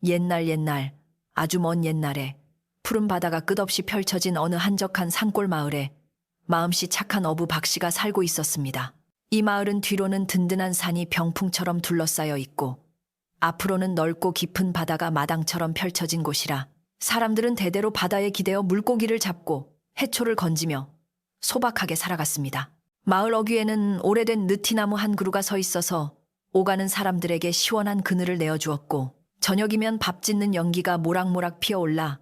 옛날, 아주 먼 옛날에 푸른 바다가 끝없이 펼쳐진 어느 한적한 산골 마을에 마음씨 착한 어부 박씨가 살고 있었습니다. 이 마을은 뒤로는 든든한 산이 병풍처럼 둘러싸여 있고 앞으로는 넓고 깊은 바다가 마당처럼 펼쳐진 곳이라 사람들은 대대로 바다에 기대어 물고기를 잡고 해초를 건지며 소박하게 살아갔습니다. 마을 어귀에는 오래된 느티나무 한 그루가 서 있어서 오가는 사람들에게 시원한 그늘을 내어주었고 저녁이면 밥 짓는 연기가 모락모락 피어올라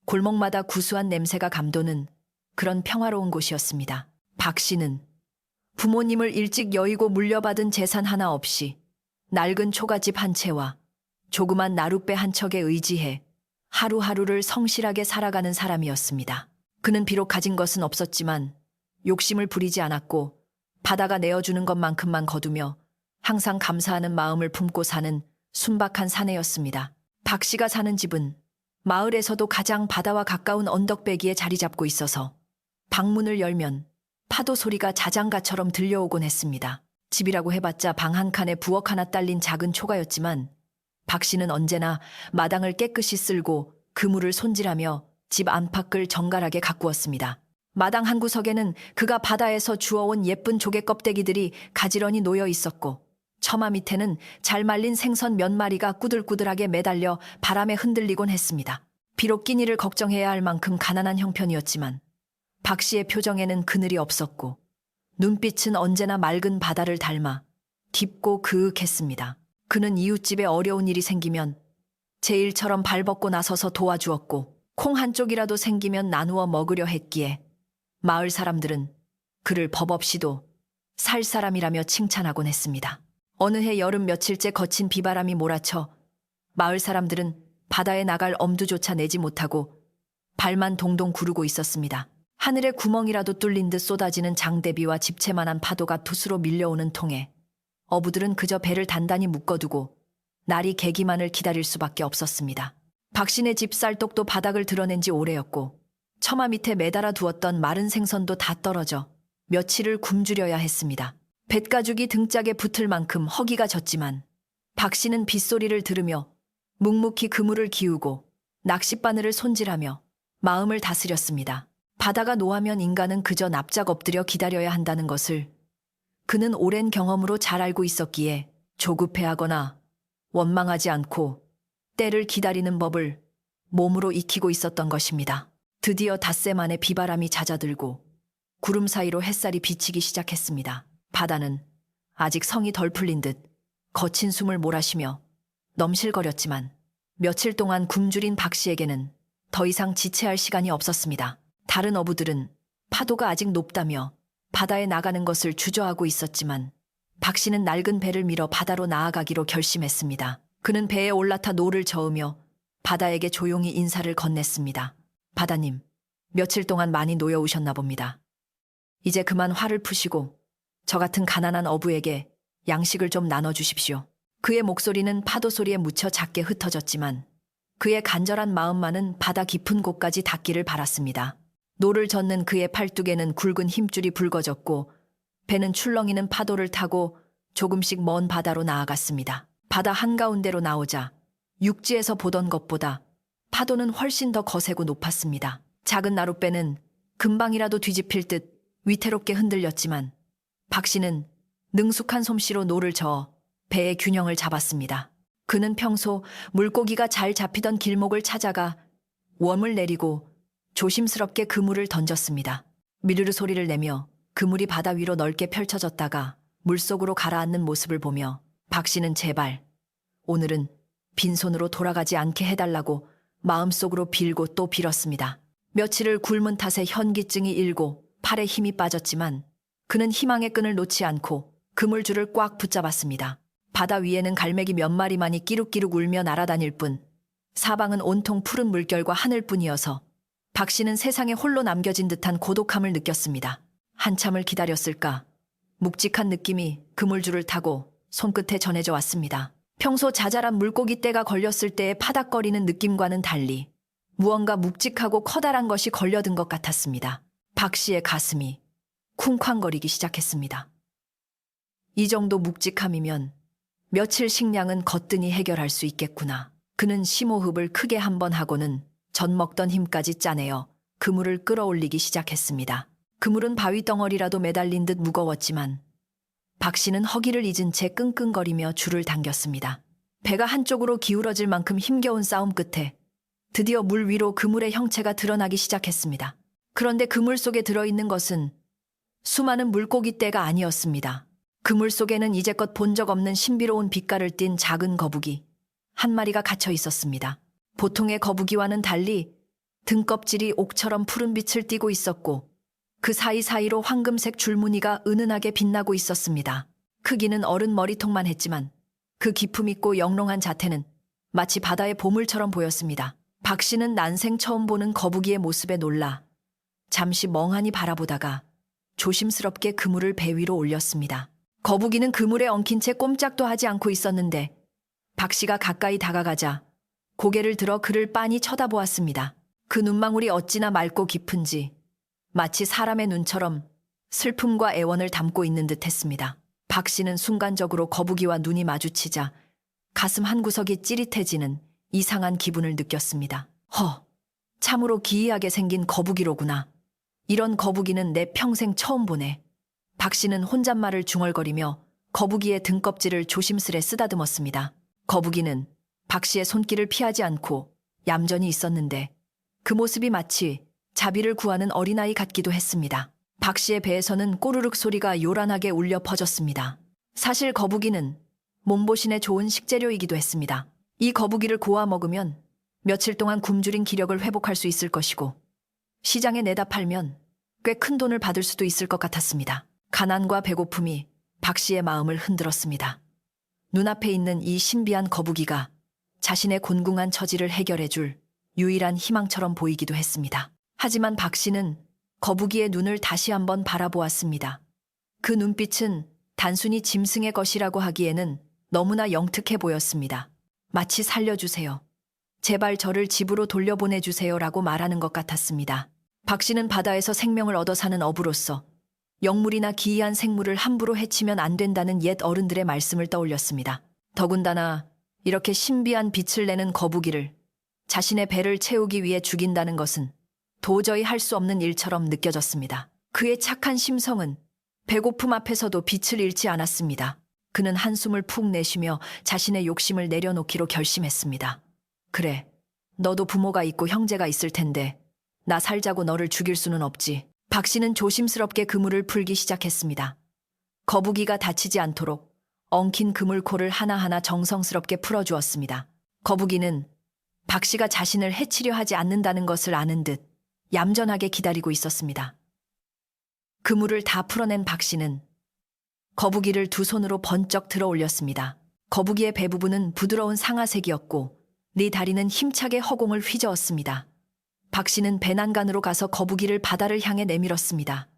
골목마다 구수한 냄새가 감도는 그런 평화로운 곳이었습니다. 박 씨는 부모님을 일찍 여의고 물려받은 재산 하나 없이 낡은 초가집 한 채와 조그만 나룻배 한 척에 의지해 하루하루를 성실하게 살아가는 사람이었습니다. 그는 비록 가진 것은 없었지만 욕심을 부리지 않았고 바다가 내어주는 것만큼만 거두며 항상 감사하는 마음을 품고 사는 순박한 사내였습니다. 박 씨가 사는 집은 마을에서도 가장 바다와 가까운 언덕배기에 자리 잡고 있어서 방문을 열면 파도 소리가 자장가처럼 들려오곤 했습니다. 집이라고 해봤자 방 한 칸에 부엌 하나 딸린 작은 초가였지만 박 씨는 언제나 마당을 깨끗이 쓸고 그물을 손질하며 집 안팎을 정갈하게 가꾸었습니다. 마당 한 구석에는 그가 바다에서 주워온 예쁜 조개 껍데기들이 가지런히 놓여 있었고 처마 밑에는 잘 말린 생선 몇 마리가 꾸들꾸들하게 매달려 바람에 흔들리곤 했습니다. 비록 끼니를 걱정해야 할 만큼 가난한 형편이었지만 박 씨의 표정에는 그늘이 없었고 눈빛은 언제나 맑은 바다를 닮아 깊고 그윽했습니다. 그는 이웃집에 어려운 일이 생기면 제 일처럼 발벗고 나서서 도와주었고 콩 한쪽이라도 생기면 나누어 먹으려 했기에 마을 사람들은 그를 법 없이도 살 사람이라며 칭찬하곤 했습니다. 어느 해 여름 며칠째 거친 비바람이 몰아쳐 마을 사람들은 바다에 나갈 엄두조차 내지 못하고 발만 동동 구르고 있었습니다. 하늘에 구멍이라도 뚫린 듯 쏟아지는 장대비와 집채만한 파도가 붓으로 밀려오는 통에 어부들은 그저 배를 단단히 묶어두고 날이 개기만을 기다릴 수밖에 없었습니다. 박씨네 집 쌀독도 바닥을 드러낸 지 오래였고 처마 밑에 매달아 두었던 마른 생선도 다 떨어져 며칠을 굶주려야 했습니다. 뱃가죽이 등짝에 붙을 만큼 허기가 졌지만 박씨는 빗소리를 들으며 묵묵히 그물을 기우고 낚싯바늘을 손질하며 마음을 다스렸습니다. 바다가 노하면 인간은 그저 납작 엎드려 기다려야 한다는 것을 그는 오랜 경험으로 잘 알고 있었기에 조급해하거나 원망하지 않고 때를 기다리는 법을 몸으로 익히고 있었던 것입니다. 드디어 닷새 만에 비바람이 잦아들고 구름 사이로 햇살이 비치기 시작했습니다. 바다는 아직 성이 덜 풀린 듯 거친 숨을 몰아쉬며 넘실거렸지만 며칠 동안 굶주린 박 씨에게는 더 이상 지체할 시간이 없었습니다. 다른 어부들은 파도가 아직 높다며 바다에 나가는 것을 주저하고 있었지만 박 씨는 낡은 배를 밀어 바다로 나아가기로 결심했습니다. 그는 배에 올라타 노를 저으며 바다에게 조용히 인사를 건넸습니다. 바다님, 며칠 동안 많이 놓여오셨나 봅니다. 이제 그만 화를 푸시고 저 같은 가난한 어부에게 양식을 좀 나눠주십시오. 그의 목소리는 파도 소리에 묻혀 작게 흩어졌지만 그의 간절한 마음만은 바다 깊은 곳까지 닿기를 바랐습니다. 노를 젓는 그의 팔뚝에는 굵은 힘줄이 붉어졌고 배는 출렁이는 파도를 타고 조금씩 먼 바다로 나아갔습니다. 바다 한가운데로 나오자 육지에서 보던 것보다 파도는 훨씬 더 거세고 높았습니다. 작은 나룻배는 금방이라도 뒤집힐 듯 위태롭게 흔들렸지만 박 씨는 능숙한 솜씨로 노를 저어 배의 균형을 잡았습니다. 그는 평소 물고기가 잘 잡히던 길목을 찾아가 웜을 내리고 조심스럽게 그물을 던졌습니다. 미르르 소리를 내며 그물이 바다 위로 넓게 펼쳐졌다가 물속으로 가라앉는 모습을 보며 박 씨는 제발 오늘은 빈손으로 돌아가지 않게 해달라고 마음속으로 빌고 또 빌었습니다. 며칠을 굶은 탓에 현기증이 일고 팔에 힘이 빠졌지만 그는 희망의 끈을 놓지 않고 그물줄을 꽉 붙잡았습니다. 바다 위에는 갈매기 몇 마리만이 끼룩끼룩 울며 날아다닐 뿐 사방은 온통 푸른 물결과 하늘뿐이어서 박 씨는 세상에 홀로 남겨진 듯한 고독함을 느꼈습니다. 한참을 기다렸을까 묵직한 느낌이 그물줄을 타고 손끝에 전해져 왔습니다. 평소 자잘한 물고기 떼가 걸렸을 때의 파닥거리는 느낌과는 달리 무언가 묵직하고 커다란 것이 걸려든 것 같았습니다. 박 씨의 가슴이 쿵쾅거리기 시작했습니다. 이 정도 묵직함이면 며칠 식량은 거뜬히 해결할 수 있겠구나. 그는 심호흡을 크게 한 번 하고는 전 먹던 힘까지 짜내어 그물을 끌어올리기 시작했습니다. 그물은 바위 덩어리라도 매달린 듯 무거웠지만 박 씨는 허기를 잊은 채 끙끙거리며 줄을 당겼습니다. 배가 한쪽으로 기울어질 만큼 힘겨운 싸움 끝에 드디어 물 위로 그물의 형체가 드러나기 시작했습니다. 그런데 그물 속에 들어있는 것은 수많은 물고기 떼가 아니었습니다. 그물 속에는 이제껏 본 적 없는 신비로운 빛깔을 띤 작은 거북이 한 마리가 갇혀 있었습니다. 보통의 거북이와는 달리 등껍질이 옥처럼 푸른 빛을 띠고 있었고 그 사이사이로 황금색 줄무늬가 은은하게 빛나고 있었습니다. 크기는 어른 머리통만 했지만 그 기품 있고 영롱한 자태는 마치 바다의 보물처럼 보였습니다. 박 씨는 난생 처음 보는 거북이의 모습에 놀라 잠시 멍하니 바라보다가 조심스럽게 그물을 배 위로 올렸습니다. 거북이는 그물에 엉킨 채 꼼짝도 하지 않고 있었는데 박 씨가 가까이 다가가자 고개를 들어 그를 빤히 쳐다보았습니다. 그 눈망울이 어찌나 맑고 깊은지 마치 사람의 눈처럼 슬픔과 애원을 담고 있는 듯 했습니다. 박 씨는 순간적으로 거북이와 눈이 마주치자 가슴 한구석이 찌릿해지는 이상한 기분을 느꼈습니다. 참으로 기이하게 생긴 거북이로구나. 이런 거북이는 내 평생 처음 보네. 박 씨는 혼잣말을 중얼거리며 거북이의 등껍질을 조심스레 쓰다듬었습니다. 거북이는 박 씨의 손길을 피하지 않고 얌전히 있었는데 그 모습이 마치 자비를 구하는 어린아이 같기도 했습니다. 박 씨의 배에서는 꼬르륵 소리가 요란하게 울려 퍼졌습니다. 사실 거북이는 몸보신에 좋은 식재료이기도 했습니다. 이 거북이를 고아 먹으면 며칠 동안 굶주린 기력을 회복할 수 있을 것이고 시장에 내다 팔면 꽤 큰 돈을 받을 수도 있을 것 같았습니다. 가난과 배고픔이 박 씨의 마음을 흔들었습니다. 눈앞에 있는 이 신비한 거북이가 자신의 곤궁한 처지를 해결해 줄 유일한 희망처럼 보이기도 했습니다. 하지만 박 씨는 거북이의 눈을 다시 한번 바라보았습니다. 그 눈빛은 단순히 짐승의 것이라고 하기에는 너무나 영특해 보였습니다. 마치 살려주세요. 제발 저를 집으로 돌려보내주세요라고 말하는 것 같았습니다. 박 씨는 바다에서 생명을 얻어 사는 어부로서 영물이나 기이한 생물을 함부로 해치면 안 된다는 옛 어른들의 말씀을 떠올렸습니다. 더군다나 이렇게 신비한 빛을 내는 거북이를 자신의 배를 채우기 위해 죽인다는 것은 도저히 할 수 없는 일처럼 느껴졌습니다. 그의 착한 심성은 배고픔 앞에서도 빛을 잃지 않았습니다. 그는 한숨을 푹 내쉬며 자신의 욕심을 내려놓기로 결심했습니다. 그래, 너도 부모가 있고 형제가 있을 텐데 나 살자고 너를 죽일 수는 없지. 박 씨는 조심스럽게 그물을 풀기 시작했습니다. 거북이가 다치지 않도록 엉킨 그물코를 하나하나 정성스럽게 풀어주었습니다. 거북이는 박 씨가 자신을 해치려 하지 않는다는 것을 아는 듯 얌전하게 기다리고 있었습니다. 그물을 다 풀어낸 박 씨는 거북이를 두 손으로 번쩍 들어 올렸습니다. 거북이의 배 부분은 부드러운 상아색이었고 네 다리는 힘차게 허공을 휘저었습니다. 박 씨는 배난간으로 가서 거북이를 바다를 향해 내밀었습니다.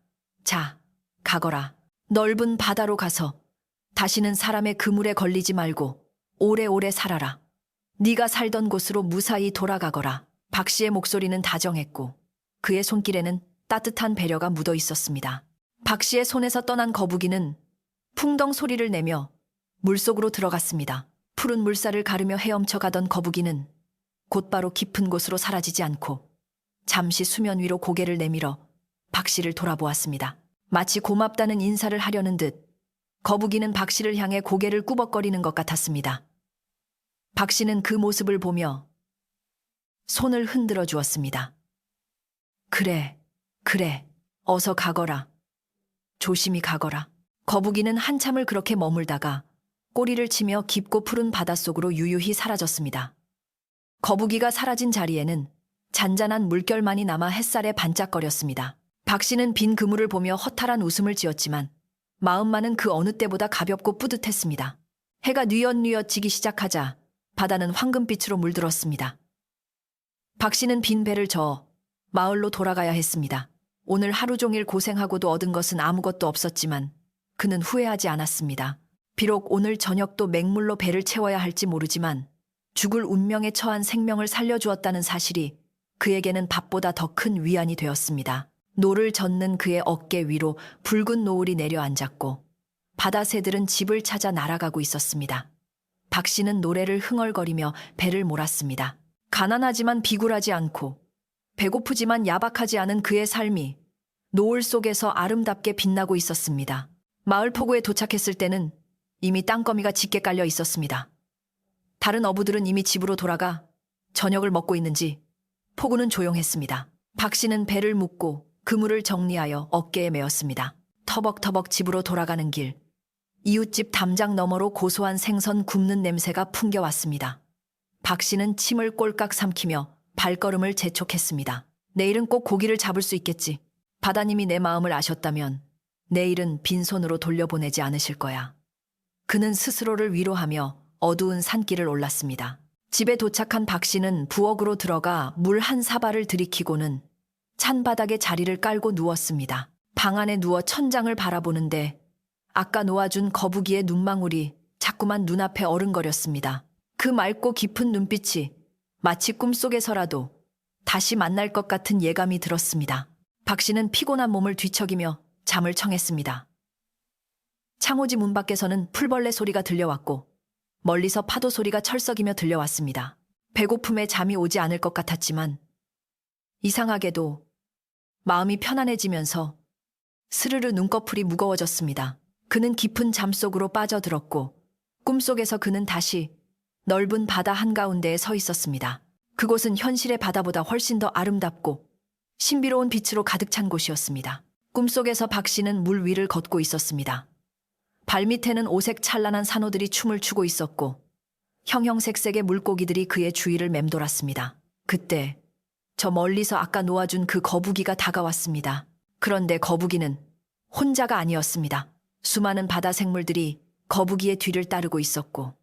자, 가거라. 넓은 바다로 가서 다시는 사람의 그물에 걸리지 말고 오래오래 살아라. 네가 살던 곳으로 무사히 돌아가거라. 박 씨의 목소리는 다정했고 그의 손길에는 따뜻한 배려가 묻어 있었습니다. 박 씨의 손에서 떠난 거북이는 풍덩 소리를 내며 물속으로 들어갔습니다. 푸른 물살을 가르며 헤엄쳐 가던 거북이는 곧바로 깊은 곳으로 사라지지 않고 잠시 수면 위로 고개를 내밀어 박 씨를 돌아보았습니다. 마치 고맙다는 인사를 하려는 듯 거북이는 박 씨를 향해 고개를 꾸벅거리는 것 같았습니다. 박 씨는 그 모습을 보며 손을 흔들어 주었습니다. 그래, 어서 가거라. 조심히 가거라. 거북이는 한참을 그렇게 머물다가 꼬리를 치며 깊고 푸른 바닷속으로 유유히 사라졌습니다. 거북이가 사라진 자리에는 잔잔한 물결만이 남아 햇살에 반짝거렸습니다. 박 씨는 빈 그물을 보며 허탈한 웃음을 지었지만 마음만은 그 어느 때보다 가볍고 뿌듯했습니다. 해가 뉘엿뉘엿 지기 시작하자 바다는 황금빛으로 물들었습니다. 박 씨는 빈 배를 저어 마을로 돌아가야 했습니다. 오늘 하루 종일 고생하고도 얻은 것은 아무것도 없었지만 그는 후회하지 않았습니다. 비록 오늘 저녁도 맹물로 배를 채워야 할지 모르지만 죽을 운명에 처한 생명을 살려주었다는 사실이 그에게는 밥보다 더 큰 위안이 되었습니다. 노를 젓는 그의 어깨 위로 붉은 노을이 내려앉았고 바다 새들은 집을 찾아 날아가고 있었습니다. 박 씨는 노래를 흥얼거리며 배를 몰았습니다. 가난하지만 비굴하지 않고 배고프지만 야박하지 않은 그의 삶이 노을 속에서 아름답게 빛나고 있었습니다. 마을 포구에 도착했을 때는 이미 땅거미가 짙게 깔려 있었습니다. 다른 어부들은 이미 집으로 돌아가 저녁을 먹고 있는지 포구는 조용했습니다. 박 씨는 배를 묶고 그물을 정리하여 어깨에 메었습니다. 터벅터벅 집으로 돌아가는 길, 이웃집 담장 너머로 고소한 생선 굽는 냄새가 풍겨왔습니다. 박 씨는 침을 꼴깍 삼키며 발걸음을 재촉했습니다. 내일은 꼭 고기를 잡을 수 있겠지. 바다님이 내 마음을 아셨다면 내일은 빈손으로 돌려보내지 않으실 거야. 그는 스스로를 위로하며 어두운 산길을 올랐습니다. 집에 도착한 박 씨는 부엌으로 들어가 물 한 사발을 들이키고는 찬 바닥에 자리를 깔고 누웠습니다. 방 안에 누워 천장을 바라보는데 아까 놓아준 거북이의 눈망울이 자꾸만 눈앞에 어른거렸습니다. 그 맑고 깊은 눈빛이 마치 꿈속에서라도 다시 만날 것 같은 예감이 들었습니다. 박 씨는 피곤한 몸을 뒤척이며 잠을 청했습니다. 창호지 문 밖에서는 풀벌레 소리가 들려왔고 멀리서 파도 소리가 철썩이며 들려왔습니다. 배고픔에 잠이 오지 않을 것 같았지만 이상하게도 마음이 편안해지면서 스르르 눈꺼풀이 무거워졌습니다. 그는 깊은 잠 속으로 빠져들었고 꿈속에서 그는 다시 넓은 바다 한가운데에 서 있었습니다. 그곳은 현실의 바다보다 훨씬 더 아름답고 신비로운 빛으로 가득 찬 곳이었습니다. 꿈속에서 박 씨는 물 위를 걷고 있었습니다. 발밑에는 오색 찬란한 산호들이 춤을 추고 있었고 형형색색의 물고기들이 그의 주위를 맴돌았습니다. 그때 저 멀리서 아까 놓아준 그 거북이가 다가왔습니다. 그런데 거북이는 혼자가 아니었습니다. 수많은 바다 생물들이 거북이의 뒤를 따르고 있었고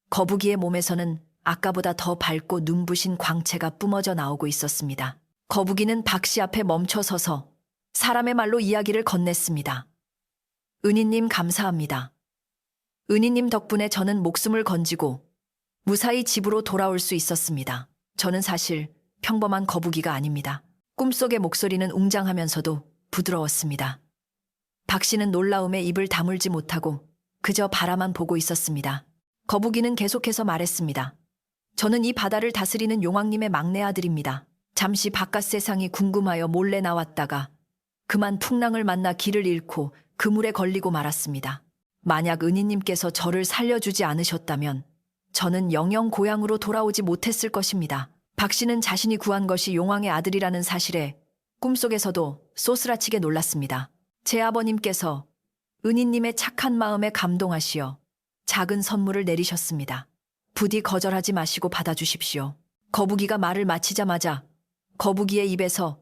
거북이의 몸에서는 아까보다 더 밝고 눈부신 광채가 뿜어져 나오고 있었습니다. 거북이는 박 씨 앞에 멈춰 서서 사람의 말로 이야기를 건넸습니다. 은희님 감사합니다. 은희님 덕분에 저는 목숨을 건지고 무사히 집으로 돌아올 수 있었습니다. 저는 사실 평범한 거북이가 아닙니다. 꿈속의 목소리는 웅장하면서도 부드러웠습니다. 박 씨는 놀라움에 입을 다물지 못하고 그저 바라만 보고 있었습니다. 거북이는 계속해서 말했습니다. 저는 이 바다를 다스리는 용왕님의 막내 아들입니다. 잠시 바깥 세상이 궁금하여 몰래 나왔다가 그만 풍랑을 만나 길을 잃고 그물에 걸리고 말았습니다. 만약 은희님께서 저를 살려주지 않으셨다면 저는 영영 고향으로 돌아오지 못했을 것입니다. 박 씨는 자신이 구한 것이 용왕의 아들이라는 사실에 꿈속에서도 쏘스라치게 놀랐습니다. 제 아버님께서 은희님의 착한 마음에 감동하시어 작은 선물을 내리셨습니다. 부디 거절하지 마시고 받아주십시오. 거북이가 말을 마치자마자 거북이의 입에서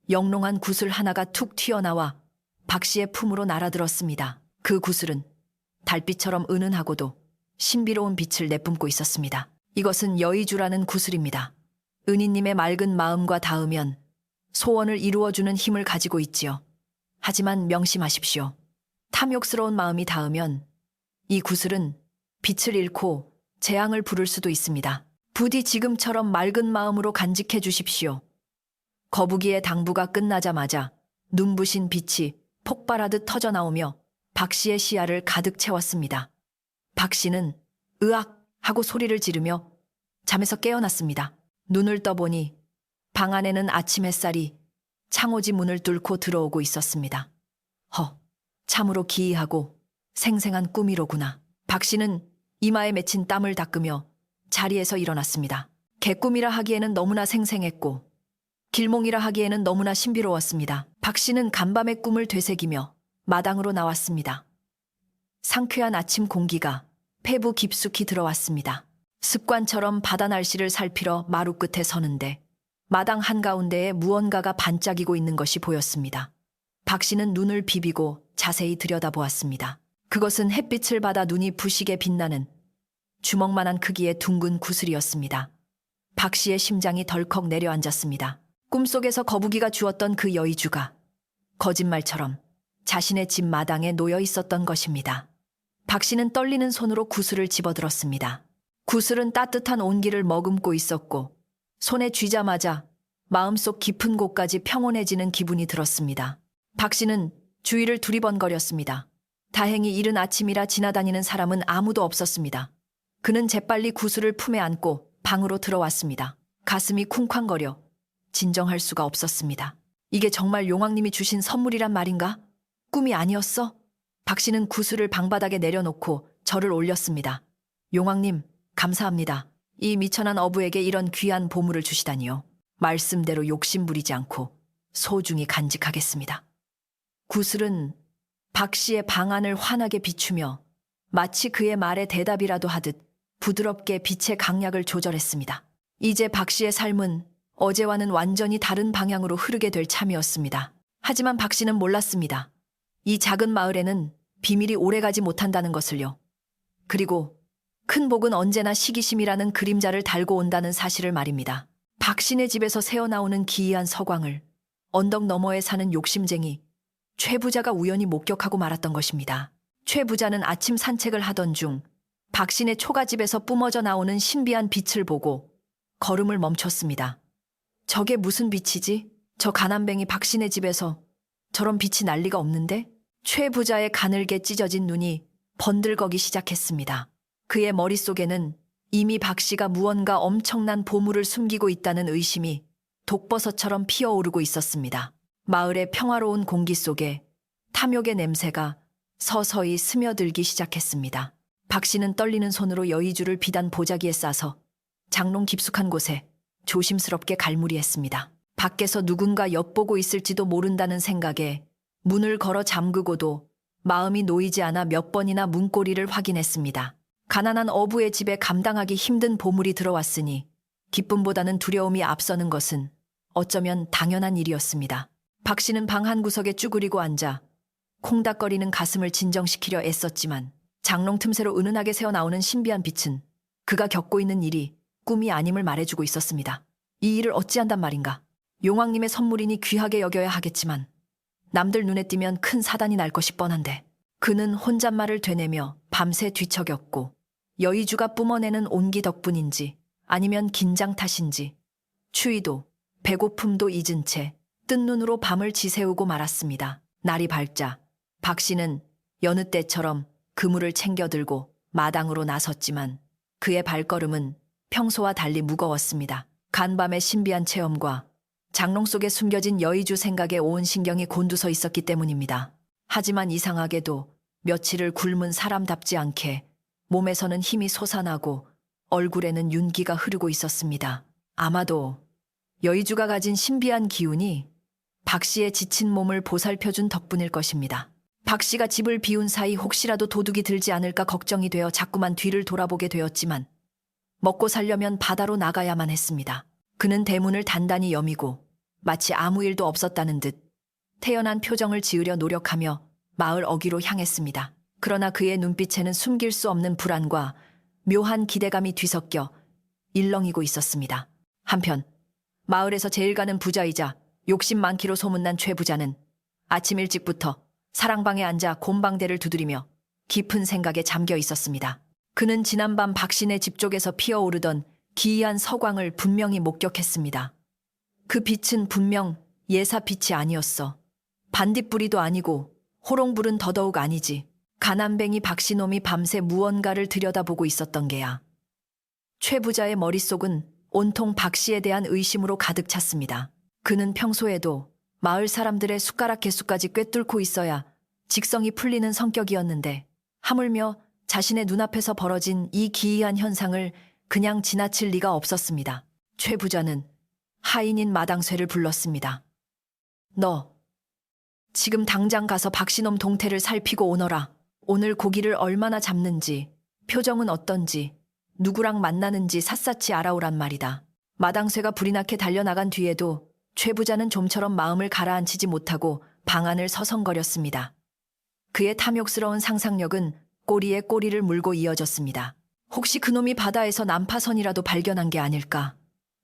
영롱한 구슬 하나가 툭 튀어나와 박 씨의 품으로 날아들었습니다. 그 구슬은 달빛처럼 은은하고도 신비로운 빛을 내뿜고 있었습니다. 이것은 여의주라는 구슬입니다. 은희님의 맑은 마음과 닿으면 소원을 이루어주는 힘을 가지고 있지요. 하지만 명심하십시오. 탐욕스러운 마음이 닿으면 이 구슬은 빛을 잃고 재앙을 부를 수도 있습니다. 부디 지금처럼 맑은 마음으로 간직해 주십시오. 거북이의 당부가 끝나자마자 눈부신 빛이 폭발하듯 터져나오며 박 씨의 시야를 가득 채웠습니다. 박 씨는 으악 하고 소리를 지르며 잠에서 깨어났습니다. 눈을 떠보니 방 안에는 아침 햇살이 창호지 문을 뚫고 들어오고 있었습니다. 참으로 기이하고 생생한 꿈이로구나. 박 씨는 이마에 맺힌 땀을 닦으며 자리에서 일어났습니다. 개꿈이라 하기에는 너무나 생생했고 길몽이라 하기에는 너무나 신비로웠습니다. 박 씨는 간밤의 꿈을 되새기며 마당으로 나왔습니다. 상쾌한 아침 공기가 폐부 깊숙이 들어왔습니다. 습관처럼 바다 날씨를 살피러 마루 끝에 서는데 마당 한가운데에 무언가가 반짝이고 있는 것이 보였습니다. 박 씨는 눈을 비비고 자세히 들여다보았습니다. 그것은 햇빛을 받아 눈이 부시게 빛나는 주먹만한 크기의 둥근 구슬이었습니다. 박 씨의 심장이 덜컥 내려앉았습니다. 꿈속에서 거북이가 주었던 그 여의주가 거짓말처럼 자신의 집 마당에 놓여 있었던 것입니다. 박 씨는 떨리는 손으로 구슬을 집어들었습니다. 구슬은 따뜻한 온기를 머금고 있었고 손에 쥐자마자 마음속 깊은 곳까지 평온해지는 기분이 들었습니다. 박 씨는 주위를 두리번거렸습니다. 다행히 이른 아침이라 지나다니는 사람은 아무도 없었습니다. 그는 재빨리 구슬을 품에 안고 방으로 들어왔습니다. 가슴이 쿵쾅거려 진정할 수가 없었습니다. 이게 정말 용왕님이 주신 선물이란 말인가? 꿈이 아니었어? 박 씨는 구슬을 방바닥에 내려놓고 절을 올렸습니다. 용왕님, 감사합니다. 이 미천한 어부에게 이런 귀한 보물을 주시다니요. 말씀대로 욕심 부리지 않고 소중히 간직하겠습니다. 구슬은 박 씨의 방안을 환하게 비추며 마치 그의 말에 대답이라도 하듯 부드럽게 빛의 강약을 조절했습니다. 이제 박 씨의 삶은 어제와는 완전히 다른 방향으로 흐르게 될 참이었습니다. 하지만 박 씨는 몰랐습니다. 이 작은 마을에는 비밀이 오래가지 못한다는 것을요. 그리고 큰 복은 언제나 시기심이라는 그림자를 달고 온다는 사실을 말입니다. 박 씨네 집에서 새어나오는 기이한 서광을 언덕 너머에 사는 욕심쟁이 최 부자가 우연히 목격하고 말았던 것입니다. 최 부자는 아침 산책을 하던 중 박 씨네 초가집에서 뿜어져 나오는 신비한 빛을 보고 걸음을 멈췄습니다. 저게 무슨 빛이지? 저 가난뱅이 박 씨네 집에서 저런 빛이 날 리가 없는데? 최 부자의 가늘게 찢어진 눈이 번들거기 시작했습니다. 그의 머릿속에는 이미 박 씨가 무언가 엄청난 보물을 숨기고 있다는 의심이 독버섯처럼 피어오르고 있었습니다. 마을의 평화로운 공기 속에 탐욕의 냄새가 서서히 스며들기 시작했습니다. 박 씨는 떨리는 손으로 여의주를 비단 보자기에 싸서 장롱 깊숙한 곳에 조심스럽게 갈무리했습니다. 밖에서 누군가 엿보고 있을지도 모른다는 생각에 문을 걸어 잠그고도 마음이 놓이지 않아 몇 번이나 문고리를 확인했습니다. 가난한 어부의 집에 감당하기 힘든 보물이 들어왔으니 기쁨보다는 두려움이 앞서는 것은 어쩌면 당연한 일이었습니다. 박 씨는 방 한 구석에 쭈그리고 앉아 콩닥거리는 가슴을 진정시키려 애썼지만 장롱 틈새로 은은하게 새어나오는 신비한 빛은 그가 겪고 있는 일이 꿈이 아님을 말해주고 있었습니다. 이 일을 어찌한단 말인가? 용왕님의 선물이니 귀하게 여겨야 하겠지만 남들 눈에 띄면 큰 사단이 날 것이 뻔한데 그는 혼잣말을 되뇌며 밤새 뒤척였고 여의주가 뿜어내는 온기 덕분인지 아니면 긴장 탓인지 추위도 배고픔도 잊은 채 뜬 눈으로 밤을 지새우고 말았습니다. 날이 밝자 박 씨는 여느 때처럼 그물을 챙겨들고 마당으로 나섰지만 그의 발걸음은 평소와 달리 무거웠습니다. 간밤의 신비한 체험과 장롱 속에 숨겨진 여의주 생각에 온 신경이 곤두서 있었기 때문입니다. 하지만 이상하게도 며칠을 굶은 사람답지 않게 몸에서는 힘이 솟아나고 얼굴에는 윤기가 흐르고 있었습니다. 아마도 여의주가 가진 신비한 기운이 박 씨의 지친 몸을 보살펴준 덕분일 것입니다. 박 씨가 집을 비운 사이 혹시라도 도둑이 들지 않을까 걱정이 되어 자꾸만 뒤를 돌아보게 되었지만 먹고 살려면 바다로 나가야만 했습니다. 그는 대문을 단단히 여미고 마치 아무 일도 없었다는 듯 태연한 표정을 지으려 노력하며 마을 어귀로 향했습니다. 그러나 그의 눈빛에는 숨길 수 없는 불안과 묘한 기대감이 뒤섞여 일렁이고 있었습니다. 한편 마을에서 제일 가는 부자이자 욕심 많기로 소문난 최 부자는 아침 일찍부터 사랑방에 앉아 곰방대를 두드리며 깊은 생각에 잠겨 있었습니다. 그는 지난밤 박 씨네 집 쪽에서 피어오르던 기이한 서광을 분명히 목격했습니다. 그 빛은 분명 예사빛이 아니었어. 반딧불이도 아니고 호롱불은 더더욱 아니지. 가난뱅이 박씨놈이 밤새 무언가를 들여다보고 있었던 게야. 최 부자의 머릿속은 온통 박씨에 대한 의심으로 가득 찼습니다. 그는 평소에도 마을 사람들의 숟가락 개수까지 꿰뚫고 있어야 직성이 풀리는 성격이었는데 하물며 자신의 눈앞에서 벌어진 이 기이한 현상을 그냥 지나칠 리가 없었습니다. 최 부자는 하인인 마당쇠를 불렀습니다. 너 지금 당장 가서 박씨놈 동태를 살피고 오너라. 오늘 고기를 얼마나 잡는지, 표정은 어떤지, 누구랑 만나는지 샅샅이 알아오란 말이다. 마당쇠가 불이 나게 달려나간 뒤에도 최 부자는 좀처럼 마음을 가라앉히지 못하고 방 안을 서성거렸습니다. 그의 탐욕스러운 상상력은 꼬리에 꼬리를 물고 이어졌습니다. 혹시 그놈이 바다에서 난파선이라도 발견한 게 아닐까?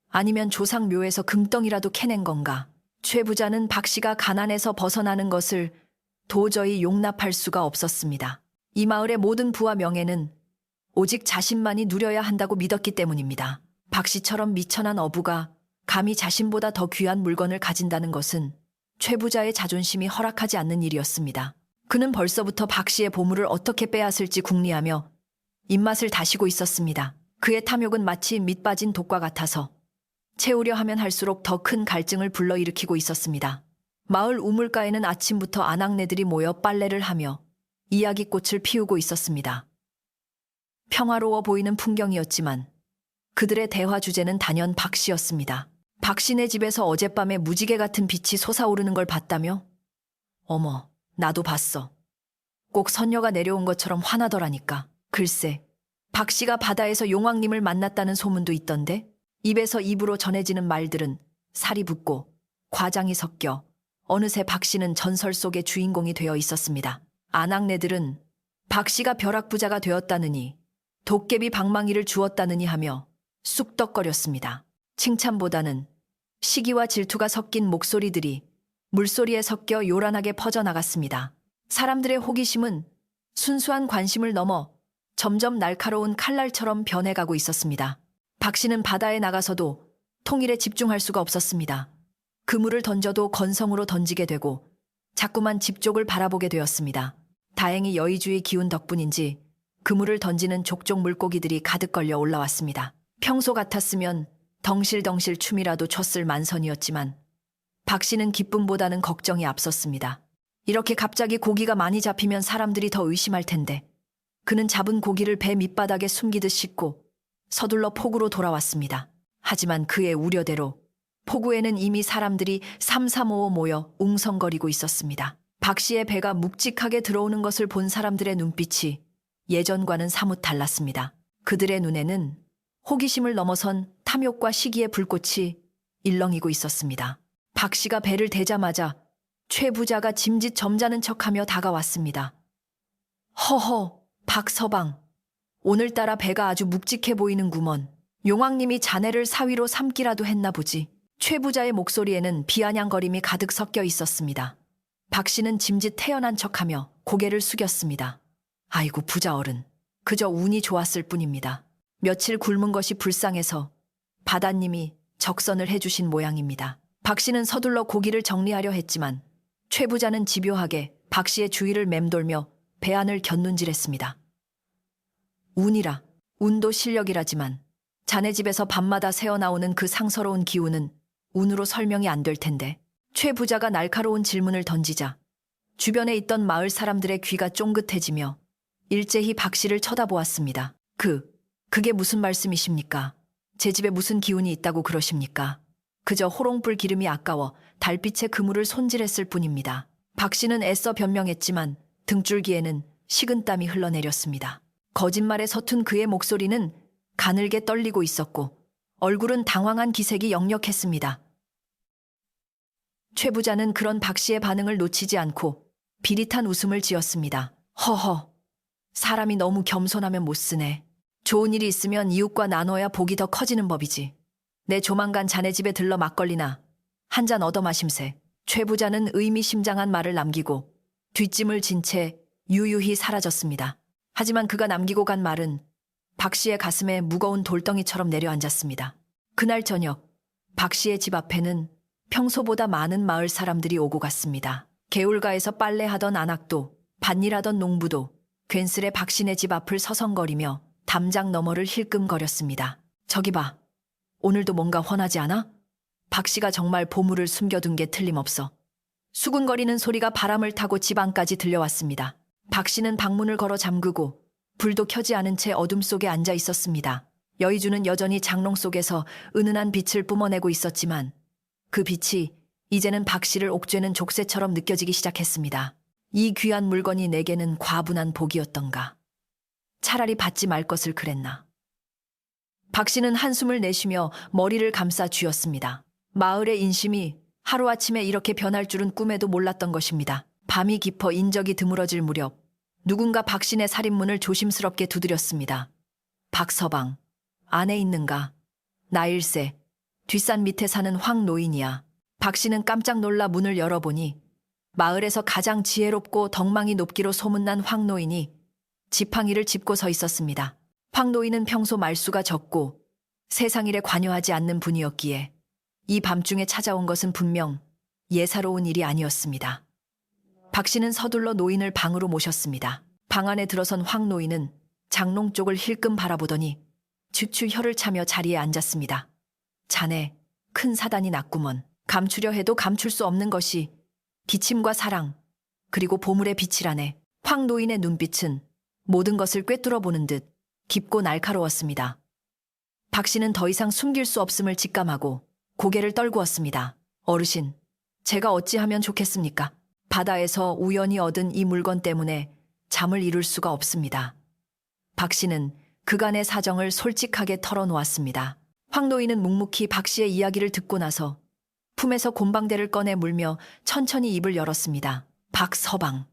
아니면 조상묘에서 금덩이라도 캐낸 건가? 최 부자는 박 씨가 가난에서 벗어나는 것을 도저히 용납할 수가 없었습니다. 이 마을의 모든 부와 명예는 오직 자신만이 누려야 한다고 믿었기 때문입니다. 박 씨처럼 미천한 어부가 감히 자신보다 더 귀한 물건을 가진다는 것은 최 부자의 자존심이 허락하지 않는 일이었습니다. 그는 벌써부터 박 씨의 보물을 어떻게 빼앗을지 궁리하며 입맛을 다시고 있었습니다. 그의 탐욕은 마치 밑 빠진 독과 같아서 채우려 하면 할수록 더 큰 갈증을 불러일으키고 있었습니다. 마을 우물가에는 아침부터 아낙네들이 모여 빨래를 하며 이야기꽃을 피우고 있었습니다. 평화로워 보이는 풍경이었지만 그들의 대화 주제는 단연 박 씨였습니다. 박 씨네 집에서 어젯밤에 무지개 같은 빛이 솟아오르는 걸 봤다며? 어머, 나도 봤어. 꼭 선녀가 내려온 것처럼 화나더라니까. 글쎄, 박 씨가 바다에서 용왕님을 만났다는 소문도 있던데? 입에서 입으로 전해지는 말들은 살이 붙고 과장이 섞여 어느새 박 씨는 전설 속의 주인공이 되어 있었습니다. 아낙네들은 박 씨가 벼락부자가 되었다느니 도깨비 방망이를 주었다느니 하며 쑥덕거렸습니다. 칭찬보다는 시기와 질투가 섞인 목소리들이 물소리에 섞여 요란하게 퍼져나갔습니다. 사람들의 호기심은 순수한 관심을 넘어 점점 날카로운 칼날처럼 변해가고 있었습니다. 박 씨는 바다에 나가서도 통일에 집중할 수가 없었습니다. 그물을 던져도 건성으로 던지게 되고 자꾸만 집 쪽을 바라보게 되었습니다. 다행히 여의주의 기운 덕분인지 그물을 던지는 족족 물고기들이 가득 걸려 올라왔습니다. 평소 같았으면 덩실덩실 춤이라도 췄을 만선이었지만 박 씨는 기쁨보다는 걱정이 앞섰습니다. 이렇게 갑자기 고기가 많이 잡히면 사람들이 더 의심할 텐데 그는 잡은 고기를 배 밑바닥에 숨기듯 씻고 서둘러 포구로 돌아왔습니다. 하지만 그의 우려대로 포구에는 이미 사람들이 삼삼오오 모여 웅성거리고 있었습니다. 박 씨의 배가 묵직하게 들어오는 것을 본 사람들의 눈빛이 예전과는 사뭇 달랐습니다. 그들의 눈에는 호기심을 넘어선 탐욕과 시기의 불꽃이 일렁이고 있었습니다. 박 씨가 배를 대자마자 최 부자가 짐짓 점잖은 척하며 다가왔습니다. 허허, 박서방. 오늘따라 배가 아주 묵직해 보이는구먼. 용왕님이 자네를 사위로 삼기라도 했나 보지. 최 부자의 목소리에는 비아냥거림이 가득 섞여 있었습니다. 박 씨는 짐짓 태연한 척하며 고개를 숙였습니다. 아이고 부자 어른, 그저 운이 좋았을 뿐입니다. 며칠 굶은 것이 불쌍해서 바다님이 적선을 해주신 모양입니다. 박 씨는 서둘러 고기를 정리하려 했지만 최 부자는 집요하게 박 씨의 주위를 맴돌며 배 안을 곁눈질했습니다. 운이라, 운도 실력이라지만 자네 집에서 밤마다 새어나오는 그 상서로운 기운은 운으로 설명이 안 될 텐데. 최 부자가 날카로운 질문을 던지자 주변에 있던 마을 사람들의 귀가 쫑긋해지며 일제히 박 씨를 쳐다보았습니다. 그게 무슨 말씀이십니까? 제 집에 무슨 기운이 있다고 그러십니까? 그저 호롱불 기름이 아까워 달빛에 그물을 손질했을 뿐입니다. 박 씨는 애써 변명했지만 등줄기에는 식은땀이 흘러내렸습니다. 거짓말에 서툰 그의 목소리는 가늘게 떨리고 있었고 얼굴은 당황한 기색이 역력했습니다. 최 부자는 그런 박 씨의 반응을 놓치지 않고 비릿한 웃음을 지었습니다. 허허, 사람이 너무 겸손하면 못 쓰네. 좋은 일이 있으면 이웃과 나눠야 복이 더 커지는 법이지. 내 조만간 자네 집에 들러 막걸리나 한 잔 얻어 마심세. 최 부자는 의미심장한 말을 남기고 뒷짐을 진 채 유유히 사라졌습니다. 하지만 그가 남기고 간 말은 박 씨의 가슴에 무거운 돌덩이처럼 내려앉았습니다. 그날 저녁 박 씨의 집 앞에는 평소보다 많은 마을 사람들이 오고 갔습니다. 개울가에서 빨래하던 안악도 밭일하던 농부도 괜스레 박 씨네 집 앞을 서성거리며 담장 너머를 힐끔거렸습니다. 저기 봐. 오늘도 뭔가 훤하지 않아? 박 씨가 정말 보물을 숨겨둔 게 틀림없어. 수군거리는 소리가 바람을 타고 집 안까지 들려왔습니다. 박 씨는 방문을 걸어 잠그고 불도 켜지 않은 채 어둠 속에 앉아 있었습니다. 여의주는 여전히 장롱 속에서 은은한 빛을 뿜어내고 있었지만 그 빛이 이제는 박 씨를 옥죄는 족쇄처럼 느껴지기 시작했습니다. 이 귀한 물건이 내게는 과분한 복이었던가. 차라리 받지 말 것을 그랬나. 박 씨는 한숨을 내쉬며 머리를 감싸 쥐었습니다. 마을의 인심이 하루아침에 이렇게 변할 줄은 꿈에도 몰랐던 것입니다. 밤이 깊어 인적이 드물어질 무렵 누군가 박 씨네 살인문을 조심스럽게 두드렸습니다. 박서방, 안에 있는가? 나일세, 뒷산 밑에 사는 황 노인이야. 박 씨는 깜짝 놀라 문을 열어보니 마을에서 가장 지혜롭고 덕망이 높기로 소문난 황 노인이 지팡이를 짚고 서 있었습니다. 황 노인은 평소 말수가 적고 세상일에 관여하지 않는 분이었기에 이 밤중에 찾아온 것은 분명 예사로운 일이 아니었습니다. 박 씨는 서둘러 노인을 방으로 모셨습니다. 방 안에 들어선 황 노인은 장롱 쪽을 힐끔 바라보더니 주추 혀를 차며 자리에 앉았습니다. 자네, 큰 사단이 났구먼. 감추려 해도 감출 수 없는 것이 기침과 사랑, 그리고 보물의 빛이라네. 황 노인의 눈빛은 모든 것을 꿰뚫어 보는 듯 깊고 날카로웠습니다. 박 씨는 더 이상 숨길 수 없음을 직감하고 고개를 떨구었습니다. 어르신, 제가 어찌하면 좋겠습니까? 바다에서 우연히 얻은 이 물건 때문에 잠을 이룰 수가 없습니다. 박 씨는 그간의 사정을 솔직하게 털어놓았습니다. 황 노인은 묵묵히 박 씨의 이야기를 듣고 나서 품에서 곰방대를 꺼내 물며 천천히 입을 열었습니다. 박서방,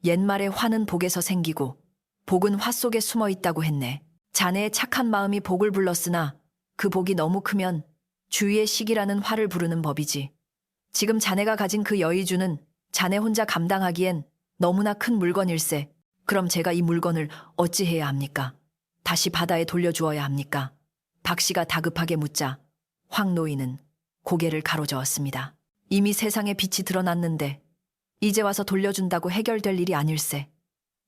옛말에 화는 복에서 생기고 복은 화 속에 숨어 있다고 했네. 자네의 착한 마음이 복을 불렀으나 그 복이 너무 크면 주위의 시기라는 화를 부르는 법이지. 지금 자네가 가진 그 여의주는 자네 혼자 감당하기엔 너무나 큰 물건일세. 그럼 제가 이 물건을 어찌해야 합니까? 다시 바다에 돌려주어야 합니까? 박 씨가 다급하게 묻자 황 노인은 고개를 가로저었습니다. 이미 세상에 빛이 드러났는데 이제 와서 돌려준다고 해결될 일이 아닐세.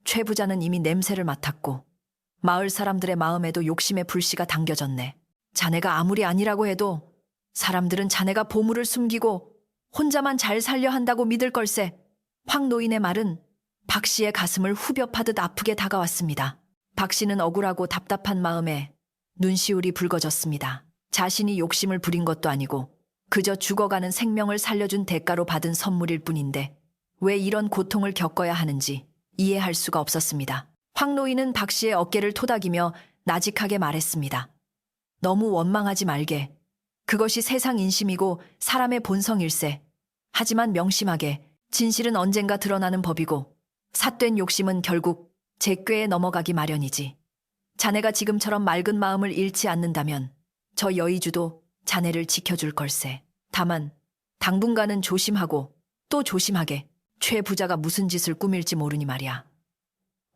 최 부자는 이미 냄새를 맡았고 마을 사람들의 마음에도 욕심의 불씨가 당겨졌네. 자네가 아무리 아니라고 해도 사람들은 자네가 보물을 숨기고 혼자만 잘 살려 한다고 믿을 걸세. 황 노인의 말은 박 씨의 가슴을 후벼 파듯 아프게 다가왔습니다. 박 씨는 억울하고 답답한 마음에 눈시울이 붉어졌습니다. 자신이 욕심을 부린 것도 아니고 그저 죽어가는 생명을 살려준 대가로 받은 선물일 뿐인데 왜 이런 고통을 겪어야 하는지 이해할 수가 없었습니다. 황 노인은 박 씨의 어깨를 토닥이며 나직하게 말했습니다. 너무 원망하지 말게. 그것이 세상 인심이고 사람의 본성일세. 하지만 명심하게, 진실은 언젠가 드러나는 법이고 삿된 욕심은 결국 제 꾀에 넘어가기 마련이지. 자네가 지금처럼 맑은 마음을 잃지 않는다면 저 여의주도 자네를 지켜줄 걸세. 다만 당분간은 조심하고 또 조심하게. 최 부자가 무슨 짓을 꾸밀지 모르니 말이야.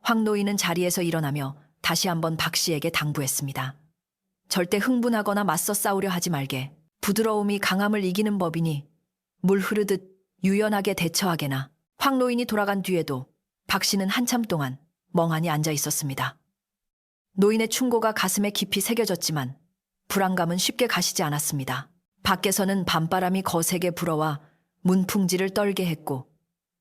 황 노인은 자리에서 일어나며 다시 한번 박 씨에게 당부했습니다. 절대 흥분하거나 맞서 싸우려 하지 말게. 부드러움이 강함을 이기는 법이니 물 흐르듯 유연하게 대처하게나. 황 노인이 돌아간 뒤에도 박 씨는 한참 동안 멍하니 앉아 있었습니다. 노인의 충고가 가슴에 깊이 새겨졌지만 불안감은 쉽게 가시지 않았습니다. 밖에서는 밤바람이 거세게 불어와 문풍지를 떨게 했고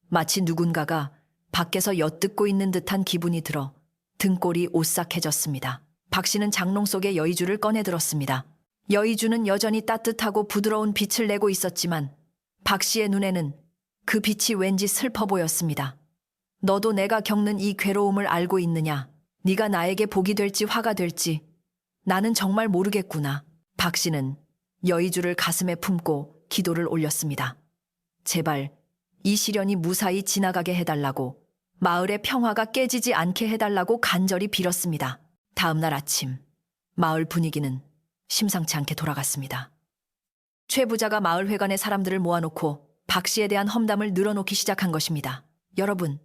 마치 누군가가 밖에서 엿듣고 있는 듯한 기분이 들어 등골이 오싹해졌습니다. 박 씨는 장롱 속에 여의주를 꺼내 들었습니다. 여의주는 여전히 따뜻하고 부드러운 빛을 내고 있었지만 박 씨의 눈에는 그 빛이 왠지 슬퍼 보였습니다. 너도 내가 겪는 이 괴로움을 알고 있느냐? 네가 나에게 복이 될지 화가 될지 나는 정말 모르겠구나. 박 씨는 여의주를 가슴에 품고 기도를 올렸습니다. 제발 이 시련이 무사히 지나가게 해달라고, 마을의 평화가 깨지지 않게 해달라고 간절히 빌었습니다. 다음 날 아침, 마을 분위기는 심상치 않게 돌아갔습니다. 최 부자가 마을 회관에 사람들을 모아놓고 박 씨에 대한 험담을 늘어놓기 시작한 것입니다. 여러분,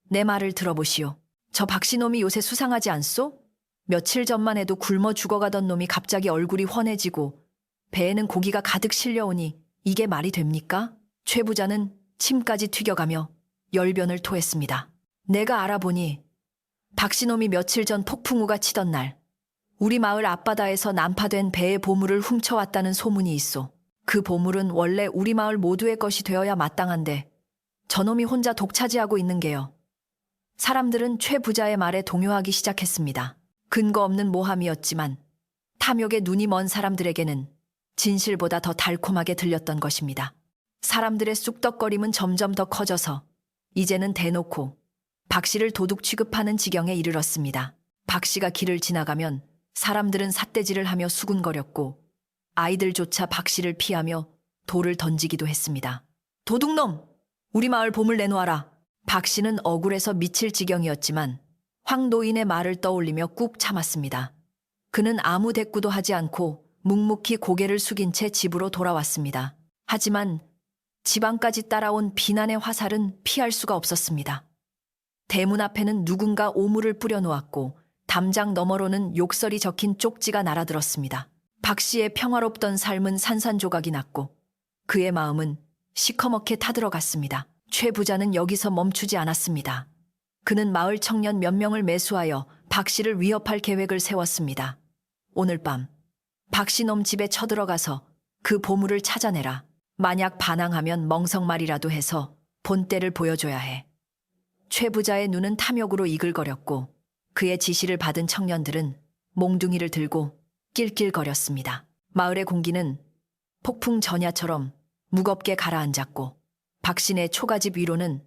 내 말을 들어보시오. 저 박 씨 놈이 요새 수상하지 않소? 며칠 전만 해도 굶어 죽어가던 놈이 갑자기 얼굴이 훤해지고 배에는 고기가 가득 실려오니 이게 말이 됩니까? 최 부자는 침까지 튀겨가며 열변을 토했습니다. 내가 알아보니 박 씨 놈이 며칠 전 폭풍우가 치던 날 우리 마을 앞바다에서 난파된 배의 보물을 훔쳐왔다는 소문이 있소. 그 보물은 원래 우리 마을 모두의 것이 되어야 마땅한데 저놈이 혼자 독차지하고 있는 게요. 사람들은 최 부자의 말에 동요하기 시작했습니다. 근거 없는 모함이었지만 탐욕에 눈이 먼 사람들에게는 진실보다 더 달콤하게 들렸던 것입니다. 사람들의 쑥덕거림은 점점 더 커져서 이제는 대놓고 박 씨를 도둑 취급하는 지경에 이르렀습니다. 박 씨가 길을 지나가면 사람들은 삿대질을 하며 수군거렸고 아이들조차 박 씨를 피하며 돌을 던지기도 했습니다. 도둑놈! 우리 마을 보물 내놓아라. 박 씨는 억울해서 미칠 지경이었지만 황 노인의 말을 떠올리며 꾹 참았습니다. 그는 아무 대꾸도 하지 않고 묵묵히 고개를 숙인 채 집으로 돌아왔습니다. 하지만 집안까지 따라온 비난의 화살은 피할 수가 없었습니다. 대문 앞에는 누군가 오물을 뿌려놓았고 담장 너머로는 욕설이 적힌 쪽지가 날아들었습니다. 박 씨의 평화롭던 삶은 산산조각이 났고 그의 마음은 시커멓게 타들어갔습니다. 최 부자는 여기서 멈추지 않았습니다. 그는 마을 청년 몇 명을 매수하여 박 씨를 위협할 계획을 세웠습니다. 오늘 밤 박 씨 놈 집에 쳐들어가서 그 보물을 찾아내라. 만약 반항하면 멍석말이라도 해서 본때를 보여줘야 해. 최 부자의 눈은 탐욕으로 이글거렸고 그의 지시를 받은 청년들은 몽둥이를 들고 낄낄거렸습니다. 마을의 공기는 폭풍 전야처럼 무겁게 가라앉았고 박신의 초가집 위로는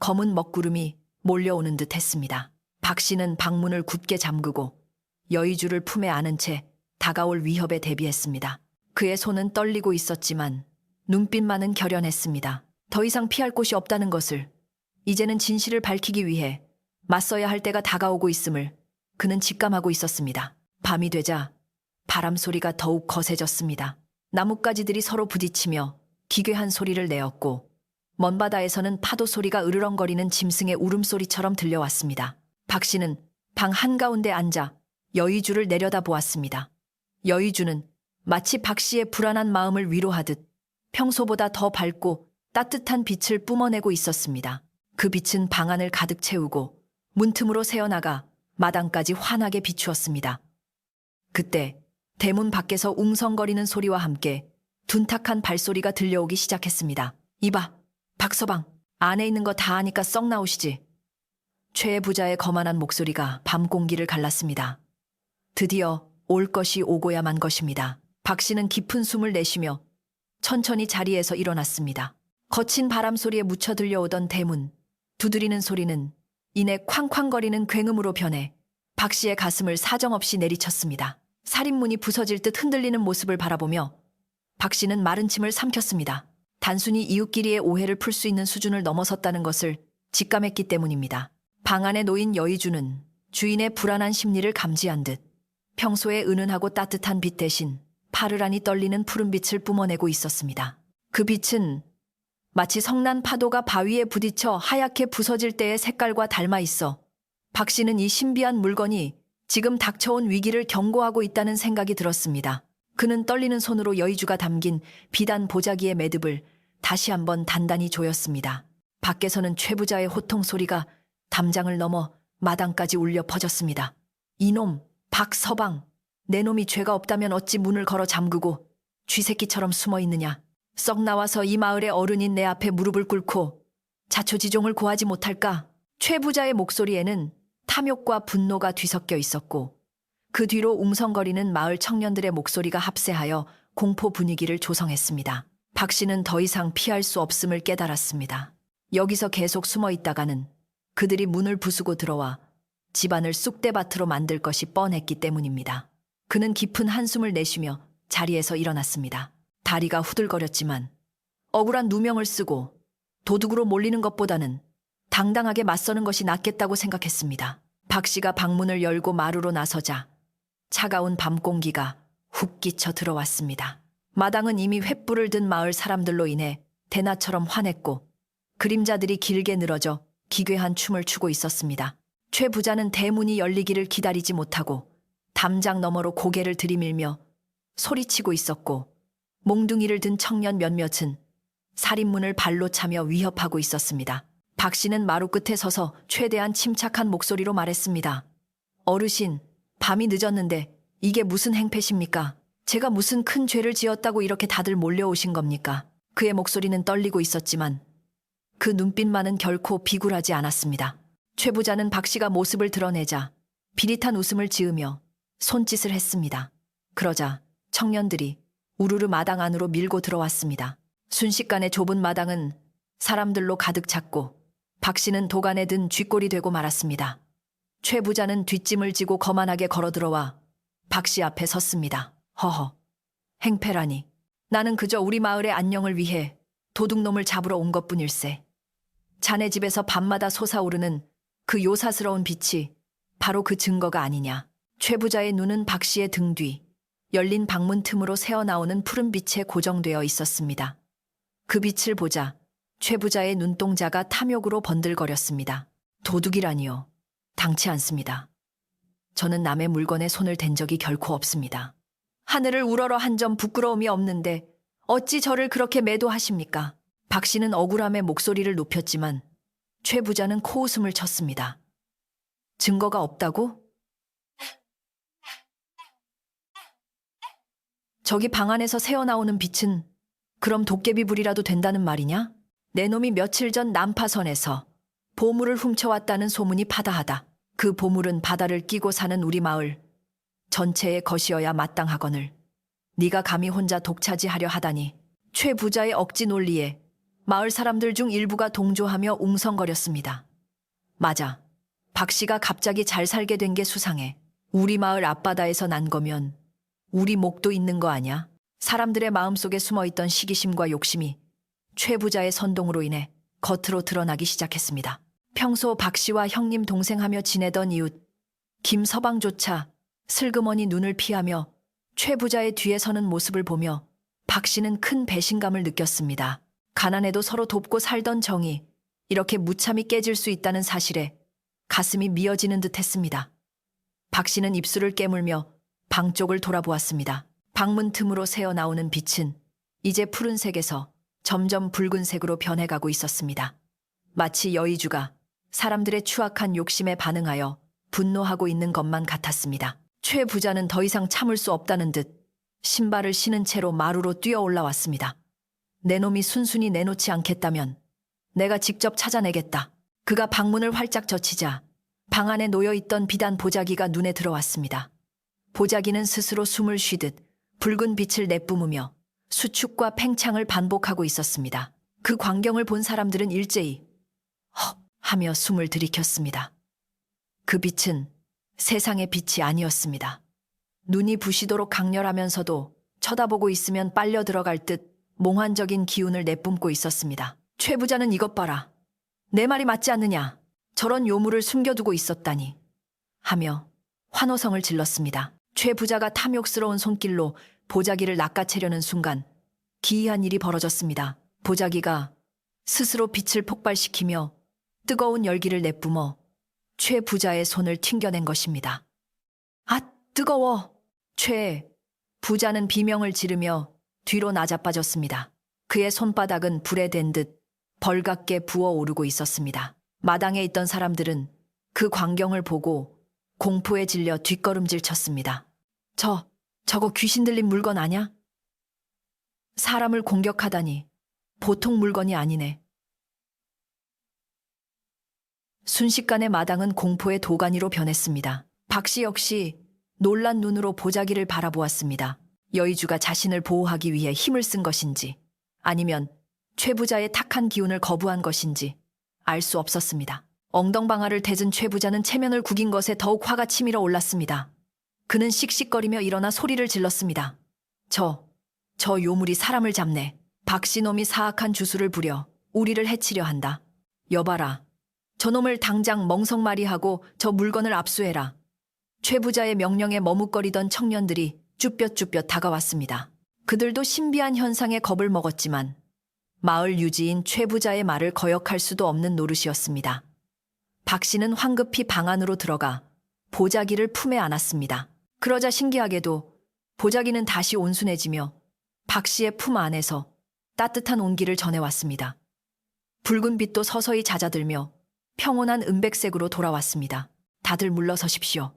검은 먹구름이 몰려오는 듯 했습니다. 박신은 방문을 굳게 잠그고 여의주를 품에 안은 채 다가올 위협에 대비했습니다. 그의 손은 떨리고 있었지만 눈빛만은 결연했습니다. 더 이상 피할 곳이 없다는 것을, 이제는 진실을 밝히기 위해 맞서야 할 때가 다가오고 있음을 그는 직감하고 있었습니다. 밤이 되자 바람 소리가 더욱 거세졌습니다. 나뭇가지들이 서로 부딪히며 기괴한 소리를 내었고 먼 바다에서는 파도 소리가 으르렁거리는 짐승의 울음소리처럼 들려왔습니다. 박 씨는 방 한가운데 앉아 여의주를 내려다보았습니다. 여의주는 마치 박 씨의 불안한 마음을 위로하듯 평소보다 더 밝고 따뜻한 빛을 뿜어내고 있었습니다. 그 빛은 방 안을 가득 채우고 문틈으로 새어나가 마당까지 환하게 비추었습니다. 그때 대문 밖에서 웅성거리는 소리와 함께 둔탁한 발소리가 들려오기 시작했습니다. 이봐, 박서방, 안에 있는 거 다 아니까 썩 나오시지. 최 부자의 거만한 목소리가 밤 공기를 갈랐습니다. 드디어 올 것이 오고야만 것입니다. 박 씨는 깊은 숨을 내쉬며 천천히 자리에서 일어났습니다. 거친 바람 소리에 묻혀 들려오던 대문, 두드리는 소리는 이내 쾅쾅거리는 굉음으로 변해 박 씨의 가슴을 사정없이 내리쳤습니다. 살인문이 부서질 듯 흔들리는 모습을 바라보며 박 씨는 마른 침을 삼켰습니다. 단순히 이웃끼리의 오해를 풀 수 있는 수준을 넘어섰다는 것을 직감했기 때문입니다. 방 안에 놓인 여의주는 주인의 불안한 심리를 감지한 듯 평소에 은은하고 따뜻한 빛 대신 파르르니 떨리는 푸른빛을 뿜어내고 있었습니다. 그 빛은 마치 성난 파도가 바위에 부딪혀 하얗게 부서질 때의 색깔과 닮아 있어 박 씨는 이 신비한 물건이 지금 닥쳐온 위기를 경고하고 있다는 생각이 들었습니다. 그는 떨리는 손으로 여의주가 담긴 비단 보자기의 매듭을 다시 한번 단단히 조였습니다. 밖에서는 최 부자의 호통 소리가 담장을 넘어 마당까지 울려 퍼졌습니다. 이놈, 박서방, 내 놈이 죄가 없다면 어찌 문을 걸어 잠그고 쥐새끼처럼 숨어 있느냐. 썩 나와서 이 마을의 어른인 내 앞에 무릎을 꿇고 자초지종을 고하지 못할까. 최 부자의 목소리에는 탐욕과 분노가 뒤섞여 있었고 그 뒤로 웅성거리는 마을 청년들의 목소리가 합세하여 공포 분위기를 조성했습니다. 박 씨는 더 이상 피할 수 없음을 깨달았습니다. 여기서 계속 숨어 있다가는 그들이 문을 부수고 들어와 집안을 쑥대밭으로 만들 것이 뻔했기 때문입니다. 그는 깊은 한숨을 내쉬며 자리에서 일어났습니다. 다리가 후들거렸지만 억울한 누명을 쓰고 도둑으로 몰리는 것보다는 당당하게 맞서는 것이 낫겠다고 생각했습니다. 박 씨가 방문을 열고 마루로 나서자 차가운 밤 공기가 훅 끼쳐 들어왔습니다. 마당은 이미 횃불을 든 마을 사람들로 인해 대낮처럼 환했고 그림자들이 길게 늘어져 기괴한 춤을 추고 있었습니다. 최 부자는 대문이 열리기를 기다리지 못하고 담장 너머로 고개를 들이밀며 소리치고 있었고 몽둥이를 든 청년 몇몇은 살인문을 발로 차며 위협하고 있었습니다. 박 씨는 마루 끝에 서서 최대한 침착한 목소리로 말했습니다. 어르신, 밤이 늦었는데 이게 무슨 행패십니까? 제가 무슨 큰 죄를 지었다고 이렇게 다들 몰려오신 겁니까? 그의 목소리는 떨리고 있었지만 그 눈빛만은 결코 비굴하지 않았습니다. 최 부자는 박 씨가 모습을 드러내자 비릿한 웃음을 지으며 손짓을 했습니다. 그러자 청년들이 우르르 마당 안으로 밀고 들어왔습니다. 순식간에 좁은 마당은 사람들로 가득 찼고 박 씨는 도간에 든 쥐꼬리 되고 말았습니다. 최 부자는 뒷짐을 지고 거만하게 걸어 들어와 박 씨 앞에 섰습니다. 허허, 행패라니. 나는 그저 우리 마을의 안녕을 위해 도둑놈을 잡으러 온 것뿐일세. 자네 집에서 밤마다 솟아오르는 그 요사스러운 빛이 바로 그 증거가 아니냐. 최 부자의 눈은 박 씨의 등 뒤 열린 방문 틈으로 새어나오는 푸른 빛에 고정되어 있었습니다. 그 빛을 보자 최 부자의 눈동자가 탐욕으로 번들거렸습니다. 도둑이라니요. 당치 않습니다. 저는 남의 물건에 손을 댄 적이 결코 없습니다. 하늘을 우러러 한 점 부끄러움이 없는데 어찌 저를 그렇게 매도하십니까? 박 씨는 억울함에 목소리를 높였지만 최 부자는 코웃음을 쳤습니다. 증거가 없다고? 저기 방 안에서 새어나오는 빛은 그럼 도깨비 불이라도 된다는 말이냐? 내 놈이 며칠 전 난파선에서 보물을 훔쳐왔다는 소문이 파다하다. 그 보물은 바다를 끼고 사는 우리 마을 전체의 것이어야 마땅하거늘 네가 감히 혼자 독차지하려 하다니. 최 부자의 억지 논리에 마을 사람들 중 일부가 동조하며 웅성거렸습니다. 맞아. 박 씨가 갑자기 잘 살게 된 게 수상해. 우리 마을 앞바다에서 난 거면 우리 목도 있는 거 아냐? 사람들의 마음속에 숨어있던 시기심과 욕심이 최 부자의 선동으로 인해 겉으로 드러나기 시작했습니다. 평소 박 씨와 형님 동생하며 지내던 이웃 김서방조차 슬그머니 눈을 피하며 최 부자의 뒤에 서는 모습을 보며 박 씨는 큰 배신감을 느꼈습니다. 가난해도 서로 돕고 살던 정이 이렇게 무참히 깨질 수 있다는 사실에 가슴이 미어지는 듯 했습니다. 박 씨는 입술을 깨물며 방 쪽을 돌아보았습니다. 방문 틈으로 새어나오는 빛은 이제 푸른색에서 점점 붉은색으로 변해가고 있었습니다. 마치 여의주가 사람들의 추악한 욕심에 반응하여 분노하고 있는 것만 같았습니다. 최 부자는 더 이상 참을 수 없다는 듯 신발을 신은 채로 마루로 뛰어 올라왔습니다. 내 놈이 순순히 내놓지 않겠다면 내가 직접 찾아내겠다. 그가 방문을 활짝 젖히자 방 안에 놓여있던 비단 보자기가 눈에 들어왔습니다. 보자기는 스스로 숨을 쉬듯 붉은 빛을 내뿜으며 수축과 팽창을 반복하고 있었습니다. 그 광경을 본 사람들은 일제히 헉 하며 숨을 들이켰습니다. 그 빛은 세상의 빛이 아니었습니다. 눈이 부시도록 강렬하면서도 쳐다보고 있으면 빨려 들어갈 듯 몽환적인 기운을 내뿜고 있었습니다. 최 부자는 이것 봐라. 내 말이 맞지 않느냐. 저런 요물을 숨겨두고 있었다니. 하며 환호성을 질렀습니다. 최 부자가 탐욕스러운 손길로 보자기를 낚아채려는 순간 기이한 일이 벌어졌습니다. 보자기가 스스로 빛을 폭발시키며 뜨거운 열기를 내뿜어 최 부자의 손을 튕겨낸 것입니다. 아, 뜨거워! 최 부자는 비명을 지르며 뒤로 나자빠졌습니다. 그의 손바닥은 불에 댄 듯 벌겋게 부어오르고 있었습니다. 마당에 있던 사람들은 그 광경을 보고 공포에 질려 뒷걸음질 쳤습니다. 저거 귀신 들린 물건 아냐? 사람을 공격하다니 보통 물건이 아니네. 순식간에 마당은 공포의 도가니로 변했습니다. 박 씨 역시 놀란 눈으로 보자기를 바라보았습니다. 여의주가 자신을 보호하기 위해 힘을 쓴 것인지 아니면 최 부자의 탁한 기운을 거부한 것인지 알 수 없었습니다. 엉덩방아를 대준 최 부자는 체면을 구긴 것에 더욱 화가 치밀어 올랐습니다. 그는 씩씩거리며 일어나 소리를 질렀습니다. 저 요물이 사람을 잡네. 박 씨 놈이 사악한 주술을 부려 우리를 해치려 한다. 여봐라. 저놈을 당장 멍석말이하고 저 물건을 압수해라. 최 부자의 명령에 머뭇거리던 청년들이 쭈뼛쭈뼛 다가왔습니다. 그들도 신비한 현상에 겁을 먹었지만 마을 유지인 최 부자의 말을 거역할 수도 없는 노릇이었습니다. 박 씨는 황급히 방 안으로 들어가 보자기를 품에 안았습니다. 그러자 신기하게도 보자기는 다시 온순해지며 박 씨의 품 안에서 따뜻한 온기를 전해왔습니다. 붉은 빛도 서서히 잦아들며 평온한 은백색으로 돌아왔습니다. 다들 물러서십시오.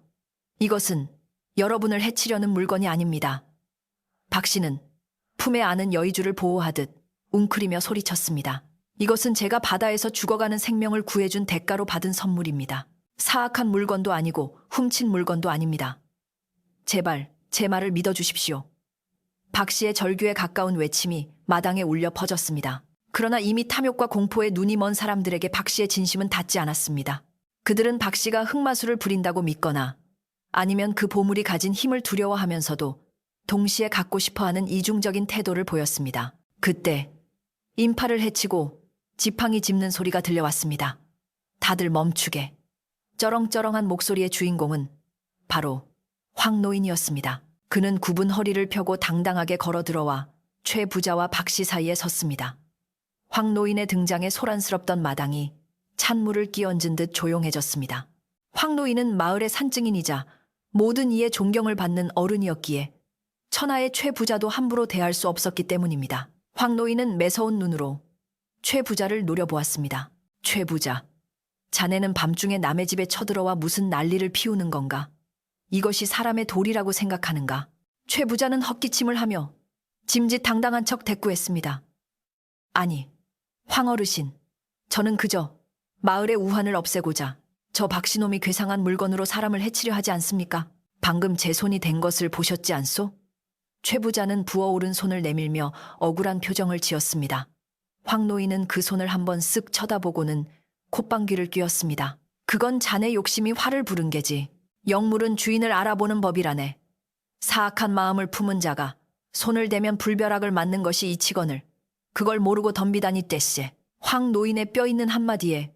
이것은 여러분을 해치려는 물건이 아닙니다. 박 씨는 품에 안은 여의주를 보호하듯 웅크리며 소리쳤습니다. 이것은 제가 바다에서 죽어가는 생명을 구해준 대가로 받은 선물입니다. 사악한 물건도 아니고 훔친 물건도 아닙니다. 제발 제 말을 믿어주십시오. 박 씨의 절규에 가까운 외침이 마당에 울려 퍼졌습니다. 그러나 이미 탐욕과 공포에 눈이 먼 사람들에게 박 씨의 진심은 닿지 않았습니다. 그들은 박 씨가 흑마술을 부린다고 믿거나 아니면 그 보물이 가진 힘을 두려워하면서도 동시에 갖고 싶어하는 이중적인 태도를 보였습니다. 그때 인파를 해치고 지팡이 짚는 소리가 들려왔습니다. 다들 멈추게. 쩌렁쩌렁한 목소리의 주인공은 바로 황노인이었습니다. 그는 굽은 허리를 펴고 당당하게 걸어 들어와 최 부자와 박 씨 사이에 섰습니다. 황노인의 등장에 소란스럽던 마당이 찬물을 끼얹은 듯 조용해졌습니다. 황노인은 마을의 산증인이자 모든 이의 존경을 받는 어른이었기에 천하의 최 부자도 함부로 대할 수 없었기 때문입니다. 황노인은 매서운 눈으로 최 부자를 노려보았습니다. 최 부자, 자네는 밤중에 남의 집에 쳐들어와 무슨 난리를 피우는 건가? 이것이 사람의 도리라고 생각하는가? 최 부자는 헛기침을 하며 짐짓당당한 척 대꾸했습니다. 아니, 황 어르신, 저는 그저 마을의 우환을 없애고자 저 박씨놈이 괴상한 물건으로 사람을 해치려 하지 않습니까? 방금 제 손이 댄 것을 보셨지 않소? 최 부자는 부어오른 손을 내밀며 억울한 표정을 지었습니다. 황 노인은 그 손을 한번 쓱 쳐다보고는 콧방귀를 뀌었습니다. 그건 자네 욕심이 화를 부른 게지. 영물은 주인을 알아보는 법이라네. 사악한 마음을 품은 자가 손을 대면 불벼락을 맞는 것이 이치거늘 그걸 모르고 덤비다니 떼쎄. 황 노인의 뼈 있는 한마디에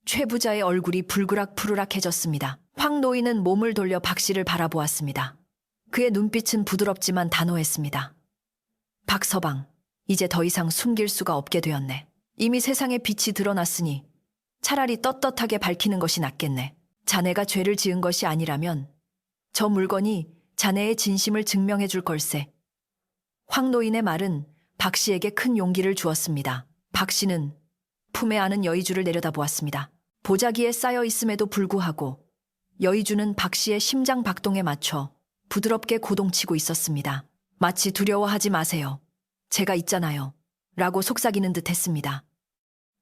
최 부자의 얼굴이 불그락푸르락해졌습니다. 황 노인은 몸을 돌려 박 씨를 바라보았습니다. 그의 눈빛은 부드럽지만 단호했습니다. 박 서방, 이제 더 이상 숨길 수가 없게 되었네. 이미 세상에 빛이 드러났으니 차라리 떳떳하게 밝히는 것이 낫겠네. 자네가 죄를 지은 것이 아니라면 저 물건이 자네의 진심을 증명해 줄 걸세. 황 노인의 말은 박 씨에게 큰 용기를 주었습니다. 박 씨는 품에 안은 여의주를 내려다보았습니다. 보자기에 쌓여 있음에도 불구하고 여의주는 박 씨의 심장 박동에 맞춰 부드럽게 고동치고 있었습니다. 마치 두려워하지 마세요. 제가 있잖아요. 라고 속삭이는 듯 했습니다.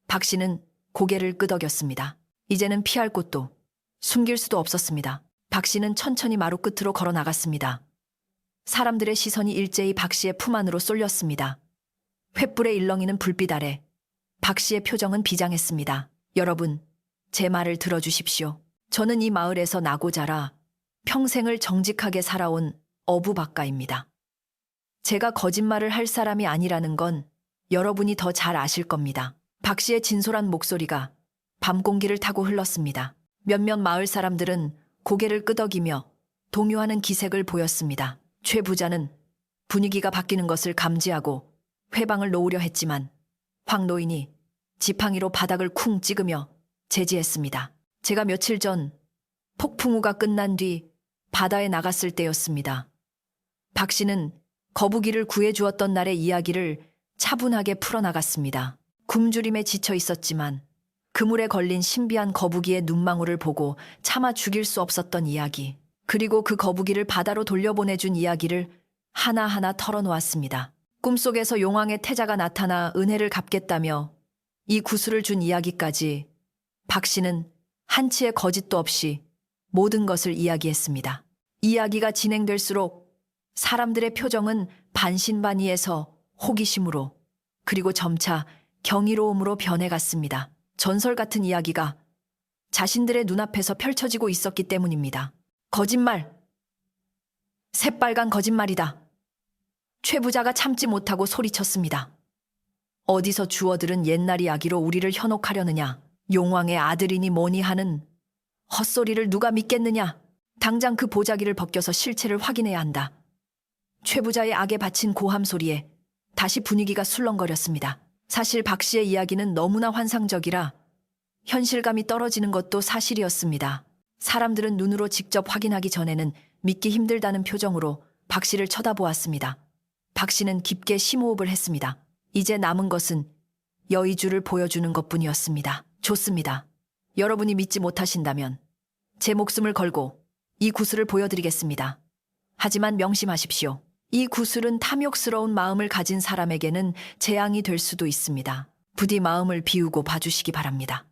박 씨는 고개를 끄덕였습니다. 이제는 피할 곳도 숨길 수도 없었습니다. 박 씨는 천천히 마루 끝으로 걸어 나갔습니다. 사람들의 시선이 일제히 박 씨의 품 안으로 쏠렸습니다. 횃불에 일렁이는 불빛 아래 박 씨의 표정은 비장했습니다. 여러분, 제 말을 들어주십시오. 저는 이 마을에서 나고 자라 평생을 정직하게 살아온 어부박가입니다. 제가 거짓말을 할 사람이 아니라는 건 여러분이 더 잘 아실 겁니다. 박 씨의 진솔한 목소리가 밤 공기를 타고 흘렀습니다. 몇몇 마을 사람들은 고개를 끄덕이며 동요하는 기색을 보였습니다. 최 부자는 분위기가 바뀌는 것을 감지하고 회방을 놓으려 했지만 황 노인이 지팡이로 바닥을 쿵 찍으며 제지했습니다. 제가 며칠 전 폭풍우가 끝난 뒤 바다에 나갔을 때였습니다. 박 씨는 거북이를 구해주었던 날의 이야기를 차분하게 풀어나갔습니다. 굶주림에 지쳐 있었지만 그물에 걸린 신비한 거북이의 눈망울을 보고 차마 죽일 수 없었던 이야기, 그리고 그 거북이를 바다로 돌려보내준 이야기를 하나하나 털어놓았습니다. 꿈속에서 용왕의 태자가 나타나 은혜를 갚겠다며 이 구슬을 준 이야기까지 박 씨는 한치의 거짓도 없이 모든 것을 이야기했습니다. 이야기가 진행될수록 사람들의 표정은 반신반의에서 호기심으로 그리고 점차 경이로움으로 변해갔습니다. 전설 같은 이야기가 자신들의 눈앞에서 펼쳐지고 있었기 때문입니다. 거짓말! 새빨간 거짓말이다. 최 부자가 참지 못하고 소리쳤습니다. 어디서 주워들은 옛날 이야기로 우리를 현혹하려느냐. 용왕의 아들이니 뭐니 하는 헛소리를 누가 믿겠느냐. 당장 그 보자기를 벗겨서 실체를 확인해야 한다. 최 부자의 악에 바친 고함 소리에 다시 분위기가 술렁거렸습니다. 사실 박 씨의 이야기는 너무나 환상적이라 현실감이 떨어지는 것도 사실이었습니다. 사람들은 눈으로 직접 확인하기 전에는 믿기 힘들다는 표정으로 박 씨를 쳐다보았습니다. 박 씨는 깊게 심호흡을 했습니다. 이제 남은 것은 여의주를 보여주는 것뿐이었습니다. 좋습니다. 여러분이 믿지 못하신다면 제 목숨을 걸고 이 구슬을 보여드리겠습니다. 하지만 명심하십시오. 이 구슬은 탐욕스러운 마음을 가진 사람에게는 재앙이 될 수도 있습니다. 부디 마음을 비우고 봐주시기 바랍니다.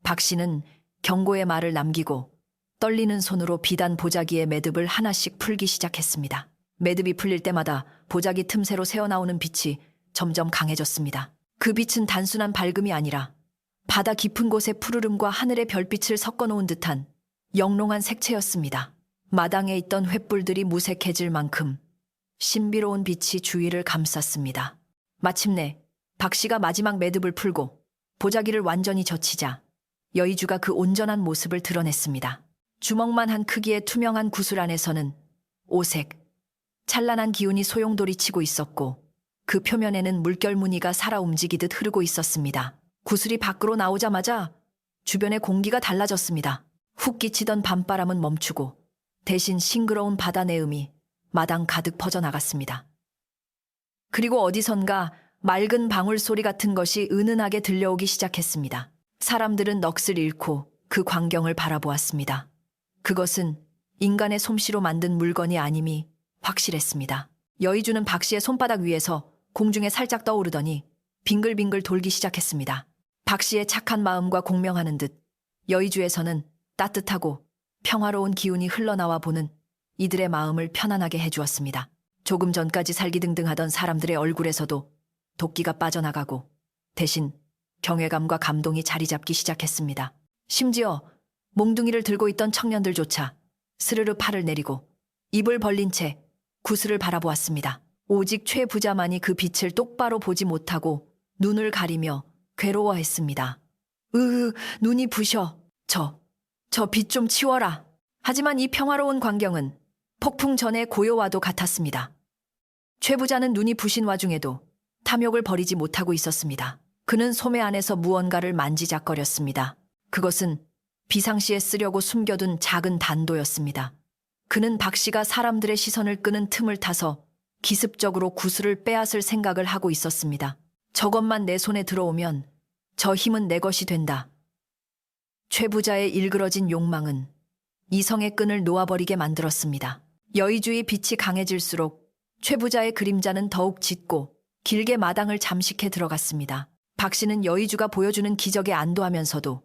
박 씨는 경고의 말을 남기고 떨리는 손으로 비단 보자기의 매듭을 하나씩 풀기 시작했습니다. 매듭이 풀릴 때마다 보자기 틈새로 새어나오는 빛이 점점 강해졌습니다. 그 빛은 단순한 밝음이 아니라 바다 깊은 곳의 푸르름과 하늘의 별빛을 섞어놓은 듯한 영롱한 색채였습니다. 마당에 있던 횃불들이 무색해질 만큼 신비로운 빛이 주위를 감쌌습니다. 마침내 박 씨가 마지막 매듭을 풀고 보자기를 완전히 젖히자 여의주가 그 온전한 모습을 드러냈습니다. 주먹만 한 크기의 투명한 구슬 안에서는 오색, 찬란한 기운이 소용돌이치고 있었고 그 표면에는 물결 무늬가 살아 움직이듯 흐르고 있었습니다. 구슬이 밖으로 나오자마자 주변의 공기가 달라졌습니다. 훅 끼치던 밤바람은 멈추고 대신 싱그러운 바다 내음이 마당 가득 퍼져나갔습니다. 그리고 어디선가 맑은 방울 소리 같은 것이 은은하게 들려오기 시작했습니다. 사람들은 넋을 잃고 그 광경을 바라보았습니다. 그것은 인간의 솜씨로 만든 물건이 아님이 확실했습니다. 여의주는 박 씨의 손바닥 위에서 공중에 살짝 떠오르더니 빙글빙글 돌기 시작했습니다. 박 씨의 착한 마음과 공명하는 듯 여의주에서는 따뜻하고 평화로운 기운이 흘러나와 보는 이들의 마음을 편안하게 해주었습니다. 조금 전까지 살기등등하던 사람들의 얼굴에서도 도끼가 빠져나가고 대신 경외감과 감동이 자리 잡기 시작했습니다. 심지어 몽둥이를 들고 있던 청년들조차 스르르 팔을 내리고 입을 벌린 채 구슬을 바라보았습니다. 오직 최 부자만이 그 빛을 똑바로 보지 못하고 눈을 가리며 괴로워했습니다. 눈이 부셔. 저 빛 좀 치워라. 하지만 이 평화로운 광경은 폭풍 전의 고요와도 같았습니다. 최 부자는 눈이 부신 와중에도 탐욕을 버리지 못하고 있었습니다. 그는 소매 안에서 무언가를 만지작거렸습니다. 그것은 비상시에 쓰려고 숨겨둔 작은 단도였습니다. 그는 박 씨가 사람들의 시선을 끄는 틈을 타서 기습적으로 구슬을 빼앗을 생각을 하고 있었습니다. 저것만 내 손에 들어오면 저 힘은 내 것이 된다. 최 부자의 일그러진 욕망은 이성의 끈을 놓아버리게 만들었습니다. 여의주의 빛이 강해질수록 최 부자의 그림자는 더욱 짙고 길게 마당을 잠식해 들어갔습니다. 박 씨는 여의주가 보여주는 기적에 안도하면서도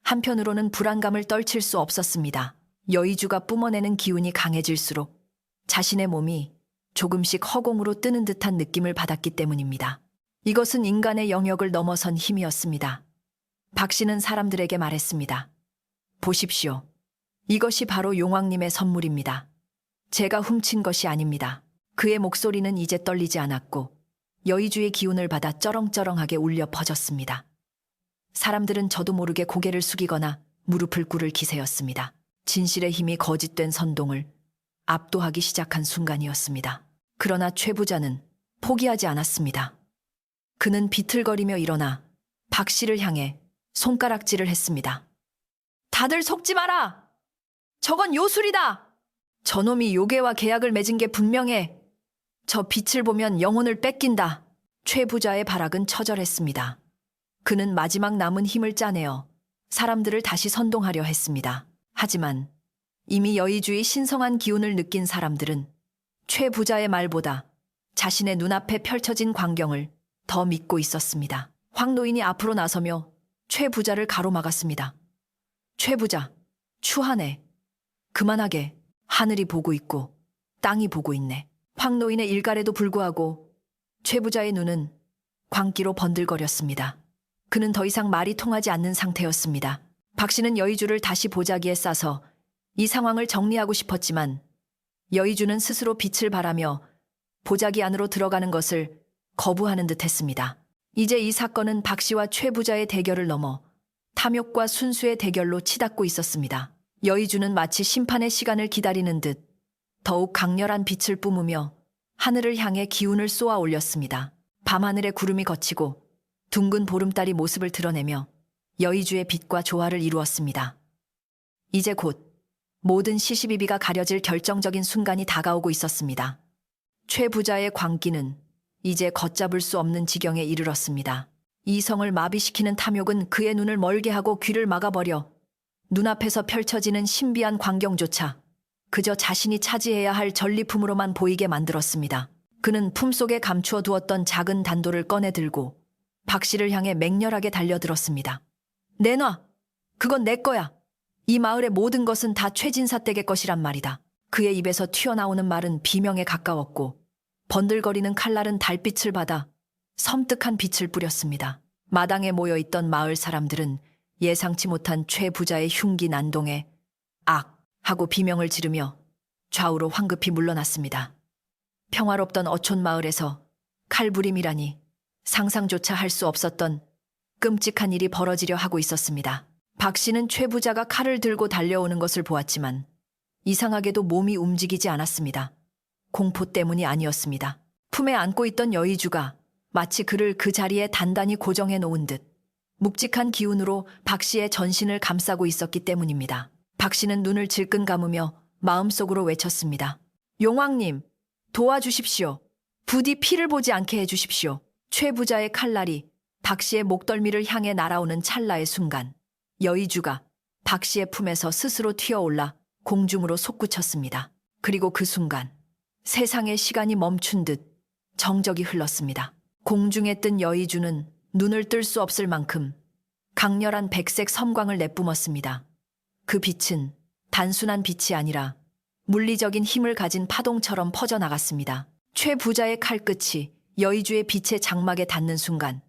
한편으로는 불안감을 떨칠 수 없었습니다. 여의주가 뿜어내는 기운이 강해질수록 자신의 몸이 조금씩 허공으로 뜨는 듯한 느낌을 받았기 때문입니다. 이것은 인간의 영역을 넘어선 힘이었습니다. 박 씨는 사람들에게 말했습니다. 보십시오. 이것이 바로 용왕님의 선물입니다. 제가 훔친 것이 아닙니다. 그의 목소리는 이제 떨리지 않았고 여의주의 기운을 받아 쩌렁쩌렁하게 울려 퍼졌습니다. 사람들은 저도 모르게 고개를 숙이거나 무릎을 꿇을 기세였습니다. 진실의 힘이 거짓된 선동을 압도하기 시작한 순간이었습니다. 그러나 최 부자는 포기하지 않았습니다. 그는 비틀거리며 일어나 박 씨를 향해 손가락질을 했습니다. 다들 속지 마라! 저건 요술이다! 저놈이 요괴와 계약을 맺은 게 분명해. 저 빛을 보면 영혼을 뺏긴다. 최 부자의 발악은 처절했습니다. 그는 마지막 남은 힘을 짜내어 사람들을 다시 선동하려 했습니다. 하지만 이미 여의주의 신성한 기운을 느낀 사람들은 최 부자의 말보다 자신의 눈앞에 펼쳐진 광경을 더 믿고 있었습니다. 황 노인이 앞으로 나서며 최 부자를 가로막았습니다. 최 부자, 추하네. 그만하게. 하늘이 보고 있고 땅이 보고 있네. 황 노인의 일갈에도 불구하고 최 부자의 눈은 광기로 번들거렸습니다. 그는 더 이상 말이 통하지 않는 상태였습니다. 박 씨는 여의주를 다시 보자기에 싸서 이 상황을 정리하고 싶었지만 여의주는 스스로 빛을 발하며 보자기 안으로 들어가는 것을 거부하는 듯 했습니다. 이제 이 사건은 박 씨와 최 부자의 대결을 넘어 탐욕과 순수의 대결로 치닫고 있었습니다. 여의주는 마치 심판의 시간을 기다리는 듯 더욱 강렬한 빛을 뿜으며 하늘을 향해 기운을 쏘아 올렸습니다. 밤하늘에 구름이 걷히고 둥근 보름달이 모습을 드러내며 여의주의 빛과 조화를 이루었습니다. 이제 곧 모든 시시비비가 가려질 결정적인 순간이 다가오고 있었습니다. 최 부자의 광기는 이제 걷잡을 수 없는 지경에 이르렀습니다. 이성을 마비시키는 탐욕은 그의 눈을 멀게 하고 귀를 막아버려 눈앞에서 펼쳐지는 신비한 광경조차 그저 자신이 차지해야 할 전리품으로만 보이게 만들었습니다. 그는 품속에 감추어 두었던 작은 단도를 꺼내 들고 박 씨를 향해 맹렬하게 달려들었습니다. 내놔! 그건 내 거야! 이 마을의 모든 것은 다 최진사 댁의 것이란 말이다. 그의 입에서 튀어나오는 말은 비명에 가까웠고 번들거리는 칼날은 달빛을 받아 섬뜩한 빛을 뿌렸습니다. 마당에 모여있던 마을 사람들은 예상치 못한 최 부자의 흉기 난동에 악! 하고 비명을 지르며 좌우로 황급히 물러났습니다. 평화롭던 어촌 마을에서 칼부림이라니 상상조차 할 수 없었던 끔찍한 일이 벌어지려 하고 있었습니다. 박 씨는 최 부자가 칼을 들고 달려오는 것을 보았지만 이상하게도 몸이 움직이지 않았습니다. 공포 때문이 아니었습니다. 품에 안고 있던 여의주가 마치 그를 그 자리에 단단히 고정해 놓은 듯 묵직한 기운으로 박 씨의 전신을 감싸고 있었기 때문입니다. 박 씨는 눈을 질끈 감으며 마음속으로 외쳤습니다. 용왕님, 도와주십시오. 부디 피를 보지 않게 해주십시오. 최 부자의 칼날이 박 씨의 목덜미를 향해 날아오는 찰나의 순간 여의주가 박 씨의 품에서 스스로 튀어올라 공중으로 솟구쳤습니다. 그리고 그 순간 세상의 시간이 멈춘 듯 정적이 흘렀습니다. 공중에 뜬 여의주는 눈을 뜰 수 없을 만큼 강렬한 백색 섬광을 내뿜었습니다. 그 빛은 단순한 빛이 아니라 물리적인 힘을 가진 파동처럼 퍼져나갔습니다. 최 부자의 칼끝이 여의주의 빛의 장막에 닿는 순간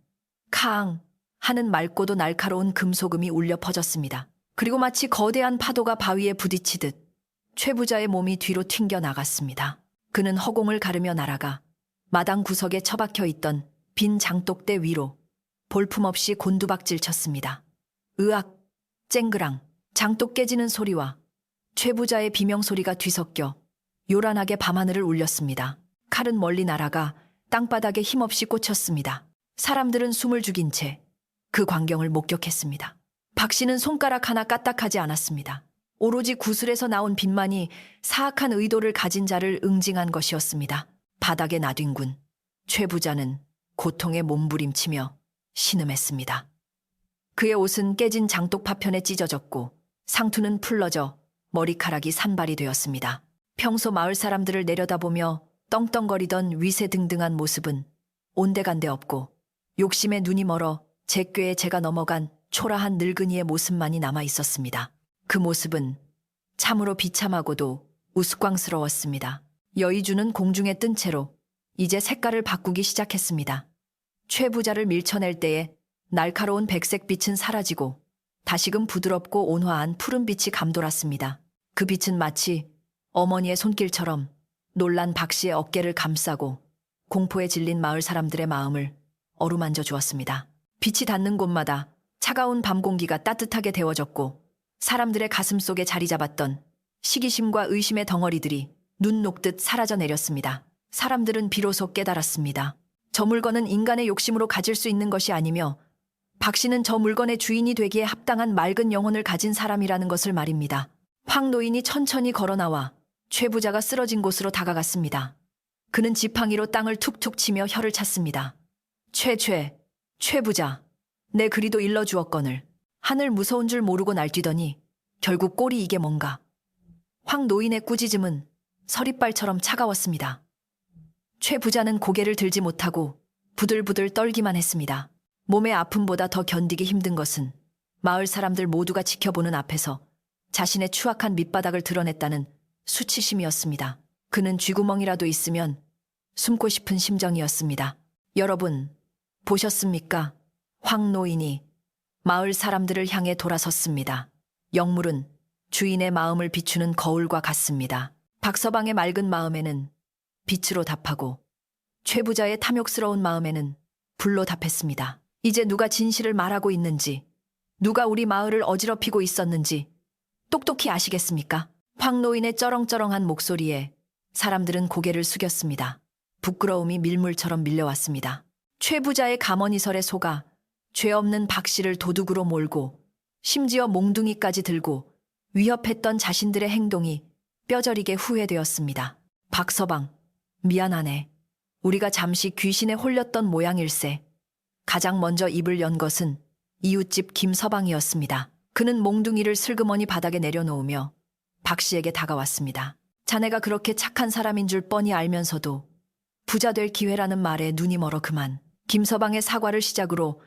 캉 하는 맑고도 날카로운 금소금이 울려 퍼졌습니다. 그리고 마치 거대한 파도가 바위에 부딪히듯 최 부자의 몸이 뒤로 튕겨 나갔습니다. 그는 허공을 가르며 날아가 마당 구석에 처박혀 있던 빈 장독대 위로 볼품없이 곤두박질 쳤습니다. 으악, 쨍그랑, 장독 깨지는 소리와 최 부자의 비명소리가 뒤섞여 요란하게 밤하늘을 울렸습니다. 칼은 멀리 날아가 땅바닥에 힘없이 꽂혔습니다. 사람들은 숨을 죽인 채 그 광경을 목격했습니다. 박 씨는 손가락 하나 까딱하지 않았습니다. 오로지 구슬에서 나온 빛만이 사악한 의도를 가진 자를 응징한 것이었습니다. 바닥에 나뒹군 최 부자는 고통에 몸부림치며 신음했습니다. 그의 옷은 깨진 장독 파편에 찢어졌고 상투는 풀러져 머리카락이 산발이 되었습니다. 평소 마을 사람들을 내려다보며 떵떵거리던 위세등등한 모습은 온데간데 없고 욕심에 눈이 멀어 제 꾀에 제가 넘어간 초라한 늙은이의 모습만이 남아 있었습니다. 그 모습은 참으로 비참하고도 우스꽝스러웠습니다. 여의주는 공중에 뜬 채로 이제 색깔을 바꾸기 시작했습니다. 최 부자를 밀쳐낼 때에 날카로운 백색 빛은 사라지고 다시금 부드럽고 온화한 푸른 빛이 감돌았습니다. 그 빛은 마치 어머니의 손길처럼 놀란 박 씨의 어깨를 감싸고 공포에 질린 마을 사람들의 마음을 어루만져 주었습니다. 빛이 닿는 곳마다 차가운 밤 공기가 따뜻하게 데워졌고 사람들의 가슴 속에 자리 잡았던 시기심과 의심의 덩어리들이 눈 녹듯 사라져 내렸습니다. 사람들은 비로소 깨달았습니다. 저 물건은 인간의 욕심으로 가질 수 있는 것이 아니며 박 씨는 저 물건의 주인이 되기에 합당한 맑은 영혼을 가진 사람이라는 것을 말입니다. 황 노인이 천천히 걸어나와 최 부자가 쓰러진 곳으로 다가갔습니다. 그는 지팡이로 땅을 툭툭 치며 혀를 찼습니다. 최 부자, 내 그리도 일러주었거늘. 하늘 무서운 줄 모르고 날뛰더니 결국 꼴이 이게 뭔가. 황 노인의 꾸짖음은 서리발처럼 차가웠습니다. 최 부자는 고개를 들지 못하고 부들부들 떨기만 했습니다. 몸의 아픔보다 더 견디기 힘든 것은 마을 사람들 모두가 지켜보는 앞에서 자신의 추악한 밑바닥을 드러냈다는 수치심이었습니다. 그는 쥐구멍이라도 있으면 숨고 싶은 심정이었습니다. 여러분, 보셨습니까? 황 노인이 마을 사람들을 향해 돌아섰습니다. 영물은 주인의 마음을 비추는 거울과 같습니다. 박서방의 맑은 마음에는 빛으로 답하고 최 부자의 탐욕스러운 마음에는 불로 답했습니다. 이제 누가 진실을 말하고 있는지, 누가 우리 마을을 어지럽히고 있었는지 똑똑히 아시겠습니까? 황 노인의 쩌렁쩌렁한 목소리에 사람들은 고개를 숙였습니다. 부끄러움이 밀물처럼 밀려왔습니다. 최 부자의 감언이설에 속아 죄 없는 박 씨를 도둑으로 몰고 심지어 몽둥이까지 들고 위협했던 자신들의 행동이 뼈저리게 후회되었습니다. 박서방, 미안하네. 우리가 잠시 귀신에 홀렸던 모양일세. 가장 먼저 입을 연 것은 이웃집 김서방이었습니다. 그는 몽둥이를 슬그머니 바닥에 내려놓으며 박 씨에게 다가왔습니다. 자네가 그렇게 착한 사람인 줄 뻔히 알면서도 부자 될 기회라는 말에 눈이 멀어 그만. 김서방의 사과를 시작으로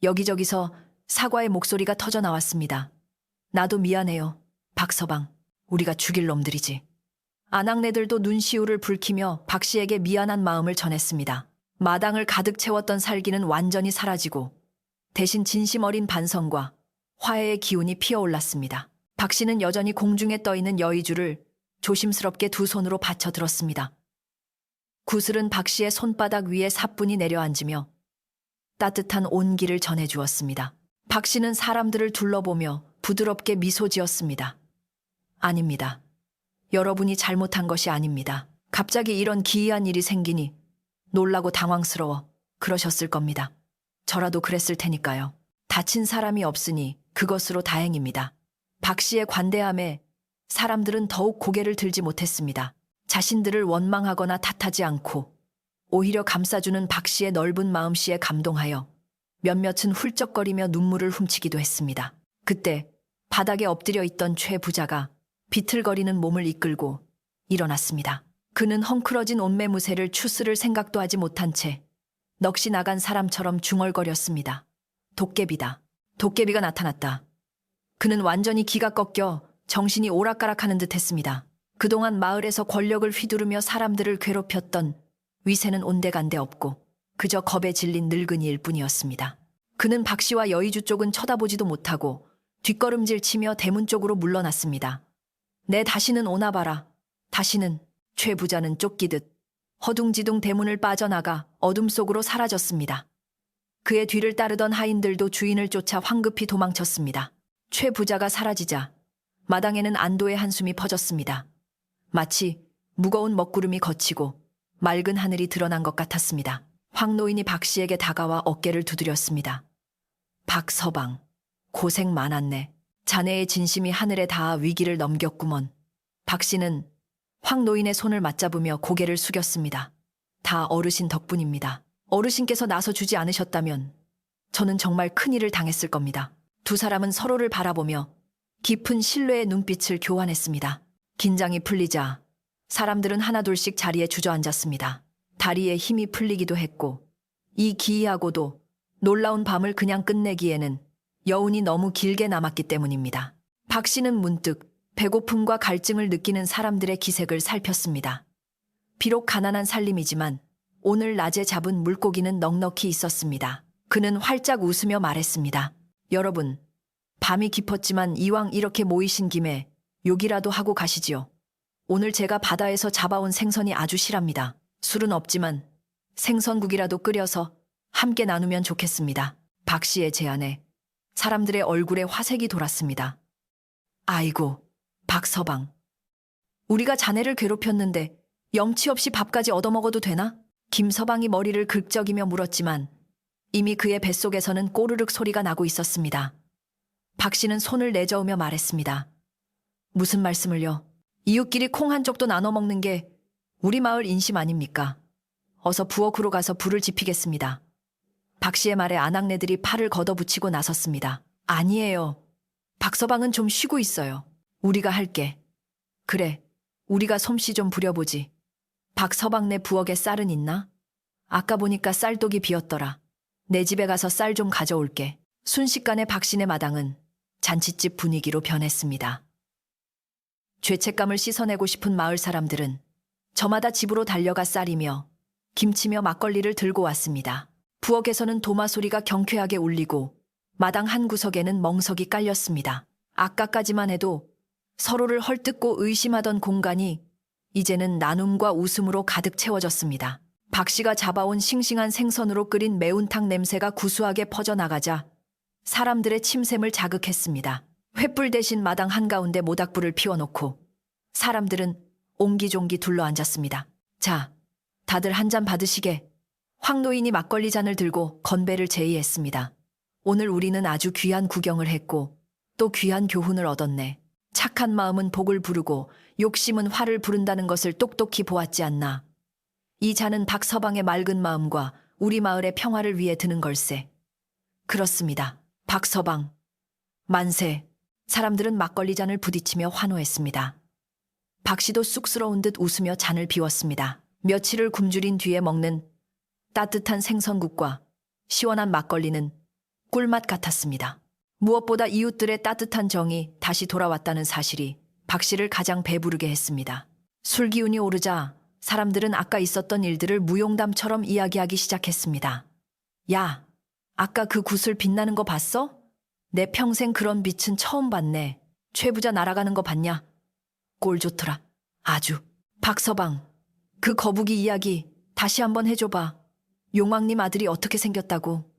여기저기서 사과의 목소리가 터져 나왔습니다. 나도 미안해요, 박서방. 우리가 죽일 놈들이지. 아낙네들도 눈시울을 붉히며 박 씨에게 미안한 마음을 전했습니다. 마당을 가득 채웠던 살기는 완전히 사라지고 대신 진심 어린 반성과 화해의 기운이 피어올랐습니다. 박 씨는 여전히 공중에 떠있는 여의주를 조심스럽게 두 손으로 받쳐 들었습니다. 구슬은 박 씨의 손바닥 위에 사뿐히 내려앉으며 따뜻한 온기를 전해주었습니다. 박 씨는 사람들을 둘러보며 부드럽게 미소 지었습니다. 아닙니다. 여러분이 잘못한 것이 아닙니다. 갑자기 이런 기이한 일이 생기니 놀라고 당황스러워 그러셨을 겁니다. 저라도 그랬을 테니까요. 다친 사람이 없으니 그것으로 다행입니다. 박 씨의 관대함에 사람들은 더욱 고개를 들지 못했습니다. 자신들을 원망하거나 탓하지 않고 오히려 감싸주는 박 씨의 넓은 마음씨에 감동하여 몇몇은 훌쩍거리며 눈물을 훔치기도 했습니다. 그때 바닥에 엎드려 있던 최 부자가 비틀거리는 몸을 이끌고 일어났습니다. 그는 헝클어진 옷매무새를 추스를 생각도 하지 못한 채 넋이 나간 사람처럼 중얼거렸습니다. 도깨비다. 도깨비가 나타났다. 그는 완전히 기가 꺾여 정신이 오락가락하는 듯 했습니다. 그동안 마을에서 권력을 휘두르며 사람들을 괴롭혔던 위세는 온데간데 없고 그저 겁에 질린 늙은이일 뿐이었습니다. 그는 박씨와 여의주 쪽은 쳐다보지도 못하고 뒷걸음질 치며 대문 쪽으로 물러났습니다. 내 다시는 오나 봐라. 다시는. 최 부자는 쫓기듯 허둥지둥 대문을 빠져나가 어둠 속으로 사라졌습니다. 그의 뒤를 따르던 하인들도 주인을 쫓아 황급히 도망쳤습니다. 최 부자가 사라지자 마당에는 안도의 한숨이 퍼졌습니다. 마치 무거운 먹구름이 걷히고 맑은 하늘이 드러난 것 같았습니다. 황 노인이 박 씨에게 다가와 어깨를 두드렸습니다. 박서방, 고생 많았네. 자네의 진심이 하늘에 닿아 위기를 넘겼구먼. 박 씨는 황 노인의 손을 맞잡으며 고개를 숙였습니다. 다 어르신 덕분입니다. 어르신께서 나서주지 않으셨다면 저는 정말 큰일을 당했을 겁니다. 두 사람은 서로를 바라보며 깊은 신뢰의 눈빛을 교환했습니다. 긴장이 풀리자 사람들은 하나둘씩 자리에 주저앉았습니다. 다리에 힘이 풀리기도 했고 이 기이하고도 놀라운 밤을 그냥 끝내기에는 여운이 너무 길게 남았기 때문입니다. 박 씨는 문득 배고픔과 갈증을 느끼는 사람들의 기색을 살폈습니다. 비록 가난한 살림이지만 오늘 낮에 잡은 물고기는 넉넉히 있었습니다. 그는 활짝 웃으며 말했습니다. 여러분, 밤이 깊었지만 이왕 이렇게 모이신 김에 욕이라도 하고 가시지요. 오늘 제가 바다에서 잡아온 생선이 아주 실합니다. 술은 없지만 생선국이라도 끓여서 함께 나누면 좋겠습니다. 박 씨의 제안에 사람들의 얼굴에 화색이 돌았습니다. 아이고, 박서방. 우리가 자네를 괴롭혔는데 염치 없이 밥까지 얻어먹어도 되나? 김서방이 머리를 긁적이며 물었지만 이미 그의 뱃속에서는 꼬르륵 소리가 나고 있었습니다. 박 씨는 손을 내저으며 말했습니다. 무슨 말씀을요? 이웃끼리 콩 한 쪽도 나눠 먹는 게 우리 마을 인심 아닙니까? 어서 부엌으로 가서 불을 지피겠습니다. 박 씨의 말에 아낙네들이 팔을 걷어붙이고 나섰습니다. 아니에요. 박서방은 좀 쉬고 있어요. 우리가 할게. 그래, 우리가 솜씨 좀 부려보지. 박서방네 부엌에 쌀은 있나? 아까 보니까 쌀독이 비었더라. 내 집에 가서 쌀 좀 가져올게. 순식간에 박씨네 마당은 잔칫집 분위기로 변했습니다. 죄책감을 씻어내고 싶은 마을 사람들은 저마다 집으로 달려가 쌀이며 김치며 막걸리를 들고 왔습니다. 부엌에서는 도마 소리가 경쾌하게 울리고 마당 한 구석에는 멍석이 깔렸습니다. 아까까지만 해도 서로를 헐뜯고 의심하던 공간이 이제는 나눔과 웃음으로 가득 채워졌습니다. 박 씨가 잡아온 싱싱한 생선으로 끓인 매운탕 냄새가 구수하게 퍼져나가자 사람들의 침샘을 자극했습니다. 횃불 대신 마당 한가운데 모닥불을 피워놓고 사람들은 옹기종기 둘러앉았습니다. 자, 다들 한 잔 받으시게. 황 노인이 막걸리 잔을 들고 건배를 제의했습니다. 오늘 우리는 아주 귀한 구경을 했고 또 귀한 교훈을 얻었네. 착한 마음은 복을 부르고 욕심은 화를 부른다는 것을 똑똑히 보았지 않나. 이 잔은 박서방의 맑은 마음과 우리 마을의 평화를 위해 드는 걸세. 그렇습니다. 박서방. 만세. 사람들은 막걸리 잔을 부딪히며 환호했습니다. 박 씨도 쑥스러운 듯 웃으며 잔을 비웠습니다. 며칠을 굶주린 뒤에 먹는 따뜻한 생선국과 시원한 막걸리는 꿀맛 같았습니다. 무엇보다 이웃들의 따뜻한 정이 다시 돌아왔다는 사실이 박 씨를 가장 배부르게 했습니다. 술 기운이 오르자 사람들은 아까 있었던 일들을 무용담처럼 이야기하기 시작했습니다. 야, 아까 그 구슬 빛나는 거 봤어? 내 평생 그런 빛은 처음 봤네. 최 부자 날아가는 거 봤냐? 꼴 좋더라. 아주. 박서방, 그 거북이 이야기 다시 한번 해줘봐. 용왕님 아들이 어떻게 생겼다고.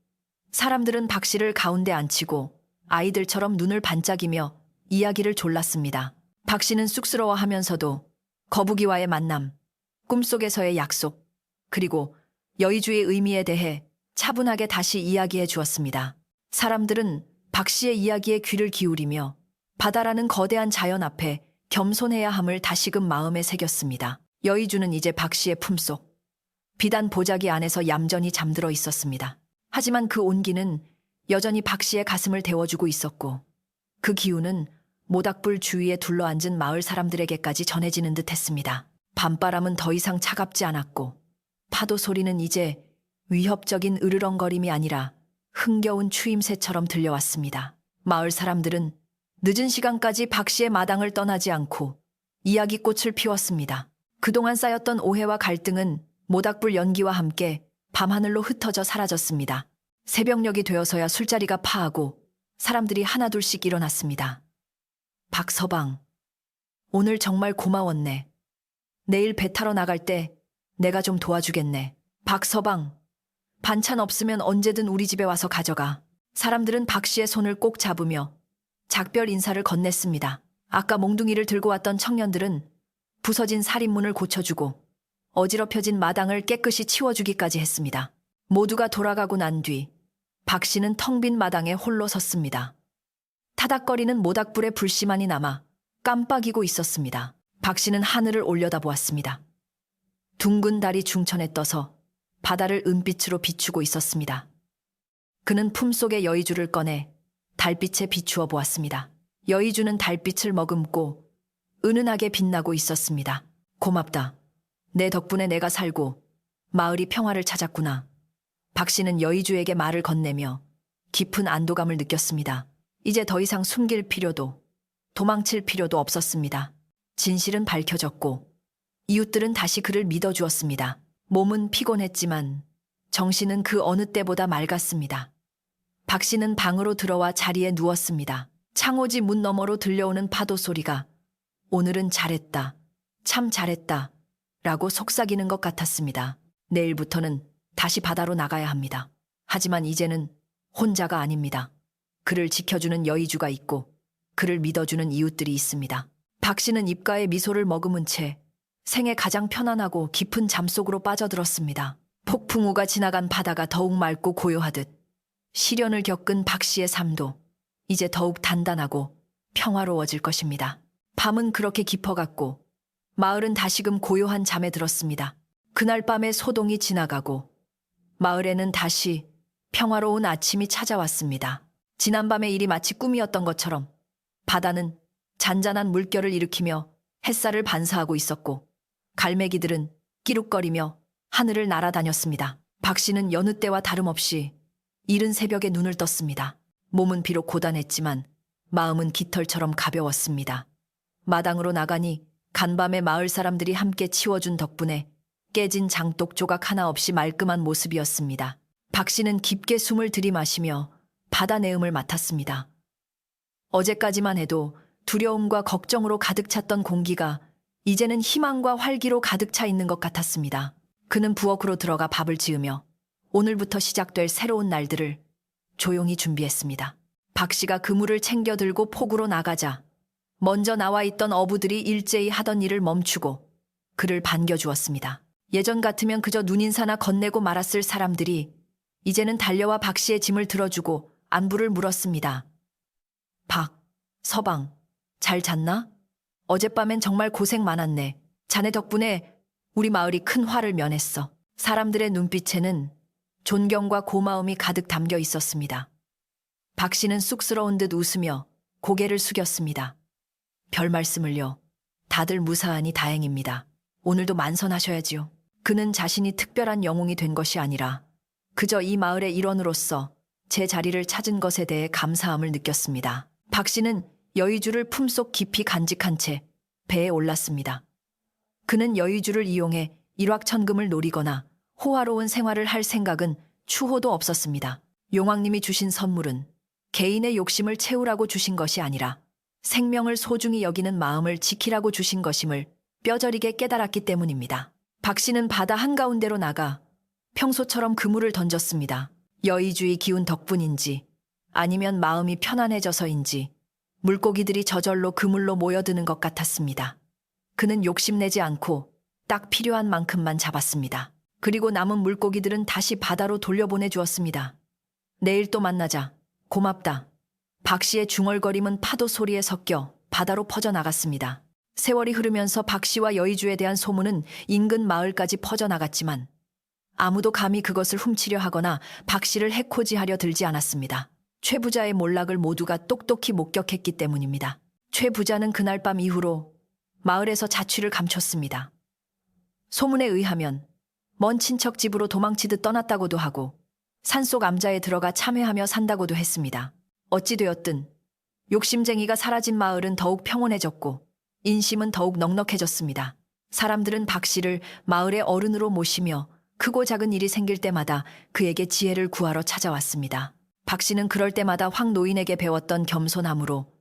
사람들은 박 씨를 가운데 앉히고 아이들처럼 눈을 반짝이며 이야기를 졸랐습니다. 박 씨는 쑥스러워하면서도 거북이와의 만남, 꿈속에서의 약속, 그리고 여의주의 의미에 대해 차분하게 다시 이야기해 주었습니다. 사람들은 박 씨의 이야기에 귀를 기울이며 바다라는 거대한 자연 앞에 겸손해야 함을 다시금 마음에 새겼습니다. 여의주는 이제 박 씨의 품속, 비단 보자기 안에서 얌전히 잠들어 있었습니다. 하지만 그 온기는 여전히 박 씨의 가슴을 데워주고 있었고 그 기운은 모닥불 주위에 둘러앉은 마을 사람들에게까지 전해지는 듯 했습니다. 밤바람은 더 이상 차갑지 않았고 파도 소리는 이제 위협적인 으르렁거림이 아니라 흥겨운 추임새처럼 들려왔습니다. 마을 사람들은 늦은 시간까지 박 씨의 마당을 떠나지 않고 이야기꽃을 피웠습니다. 그동안 쌓였던 오해와 갈등은 모닥불 연기와 함께 밤하늘로 흩어져 사라졌습니다. 새벽녘이 되어서야 술자리가 파하고 사람들이 하나둘씩 일어났습니다. 박서방, 오늘 정말 고마웠네. 내일 배 타러 나갈 때 내가 좀 도와주겠네. 박서방, 반찬 없으면 언제든 우리 집에 와서 가져가. 사람들은 박 씨의 손을 꼭 잡으며 작별 인사를 건넸습니다. 아까 몽둥이를 들고 왔던 청년들은 부서진 살인문을 고쳐주고 어지럽혀진 마당을 깨끗이 치워주기까지 했습니다. 모두가 돌아가고 난 뒤 박 씨는 텅 빈 마당에 홀로 섰습니다. 타닥거리는 모닥불의 불씨만이 남아 깜빡이고 있었습니다. 박 씨는 하늘을 올려다보았습니다. 둥근 달이 중천에 떠서 바다를 은빛으로 비추고 있었습니다. 그는 품속에 여의주를 꺼내 달빛에 비추어 보았습니다. 여의주는 달빛을 머금고 은은하게 빛나고 있었습니다. 고맙다. 내 덕분에 내가 살고 마을이 평화를 찾았구나. 박 씨는 여의주에게 말을 건네며 깊은 안도감을 느꼈습니다. 이제 더 이상 숨길 필요도 도망칠 필요도 없었습니다. 진실은 밝혀졌고 이웃들은 다시 그를 믿어주었습니다. 몸은 피곤했지만 정신은 그 어느 때보다 맑았습니다. 박 씨는 방으로 들어와 자리에 누웠습니다. 창호지 문 너머로 들려오는 파도 소리가 오늘은 잘했다, 참 잘했다 라고 속삭이는 것 같았습니다. 내일부터는 다시 바다로 나가야 합니다. 하지만 이제는 혼자가 아닙니다. 그를 지켜주는 여의주가 있고 그를 믿어주는 이웃들이 있습니다. 박 씨는 입가에 미소를 머금은 채 생애 가장 편안하고 깊은 잠속으로 빠져들었습니다. 폭풍우가 지나간 바다가 더욱 맑고 고요하듯 시련을 겪은 박 씨의 삶도 이제 더욱 단단하고 평화로워질 것입니다. 밤은 그렇게 깊어갔고 마을은 다시금 고요한 잠에 들었습니다. 그날 밤에 소동이 지나가고 마을에는 다시 평화로운 아침이 찾아왔습니다. 지난밤의 일이 마치 꿈이었던 것처럼 바다는 잔잔한 물결을 일으키며 햇살을 반사하고 있었고 갈매기들은 끼룩거리며 하늘을 날아다녔습니다. 박 씨는 여느 때와 다름없이 이른 새벽에 눈을 떴습니다. 몸은 비록 고단했지만 마음은 깃털처럼 가벼웠습니다. 마당으로 나가니 간밤에 마을 사람들이 함께 치워준 덕분에 깨진 장독 조각 하나 없이 말끔한 모습이었습니다. 박 씨는 깊게 숨을 들이마시며 바다 내음을 맡았습니다. 어제까지만 해도 두려움과 걱정으로 가득 찼던 공기가 이제는 희망과 활기로 가득 차 있는 것 같았습니다. 그는 부엌으로 들어가 밥을 지으며 오늘부터 시작될 새로운 날들을 조용히 준비했습니다. 박 씨가 그물을 챙겨 들고 폭우로 나가자 먼저 나와 있던 어부들이 일제히 하던 일을 멈추고 그를 반겨주었습니다. 예전 같으면 그저 눈인사나 건네고 말았을 사람들이 이제는 달려와 박 씨의 짐을 들어주고 안부를 물었습니다. 박, 서방, 잘 잤나? 어젯밤엔 정말 고생 많았네. 자네 덕분에 우리 마을이 큰 화를 면했어. 사람들의 눈빛에는 존경과 고마움이 가득 담겨 있었습니다. 박 씨는 쑥스러운 듯 웃으며 고개를 숙였습니다. 별 말씀을요. 다들 무사하니 다행입니다. 오늘도 만선하셔야지요. 그는 자신이 특별한 영웅이 된 것이 아니라 그저 이 마을의 일원으로서 제 자리를 찾은 것에 대해 감사함을 느꼈습니다. 박 씨는 여의주를 품속 깊이 간직한 채 배에 올랐습니다. 그는 여의주를 이용해 일확천금을 노리거나 호화로운 생활을 할 생각은 추호도 없었습니다. 용왕님이 주신 선물은 개인의 욕심을 채우라고 주신 것이 아니라 생명을 소중히 여기는 마음을 지키라고 주신 것임을 뼈저리게 깨달았기 때문입니다. 박 씨는 바다 한가운데로 나가 평소처럼 그물을 던졌습니다. 여의주의 기운 덕분인지 아니면 마음이 편안해져서인지 물고기들이 저절로 그물로 모여드는 것 같았습니다. 그는 욕심내지 않고 딱 필요한 만큼만 잡았습니다. 그리고 남은 물고기들은 다시 바다로 돌려보내 주었습니다. 내일 또 만나자. 고맙다. 박 씨의 중얼거림은 파도 소리에 섞여 바다로 퍼져나갔습니다. 세월이 흐르면서 박 씨와 여의주에 대한 소문은 인근 마을까지 퍼져나갔지만 아무도 감히 그것을 훔치려 하거나 박 씨를 해코지하려 들지 않았습니다. 최 부자의 몰락을 모두가 똑똑히 목격했기 때문입니다. 최 부자는 그날 밤 이후로 마을에서 자취를 감췄습니다. 소문에 의하면 먼 친척 집으로 도망치듯 떠났다고도 하고 산속 암자에 들어가 참회하며 산다고도 했습니다. 어찌되었든 욕심쟁이가 사라진 마을은 더욱 평온해졌고 인심은 더욱 넉넉해졌습니다. 사람들은 박 씨를 마을의 어른으로 모시며 크고 작은 일이 생길 때마다 그에게 지혜를 구하러 찾아왔습니다. 박 씨는 그럴 때마다 황 노인에게 배웠던 겸손함으로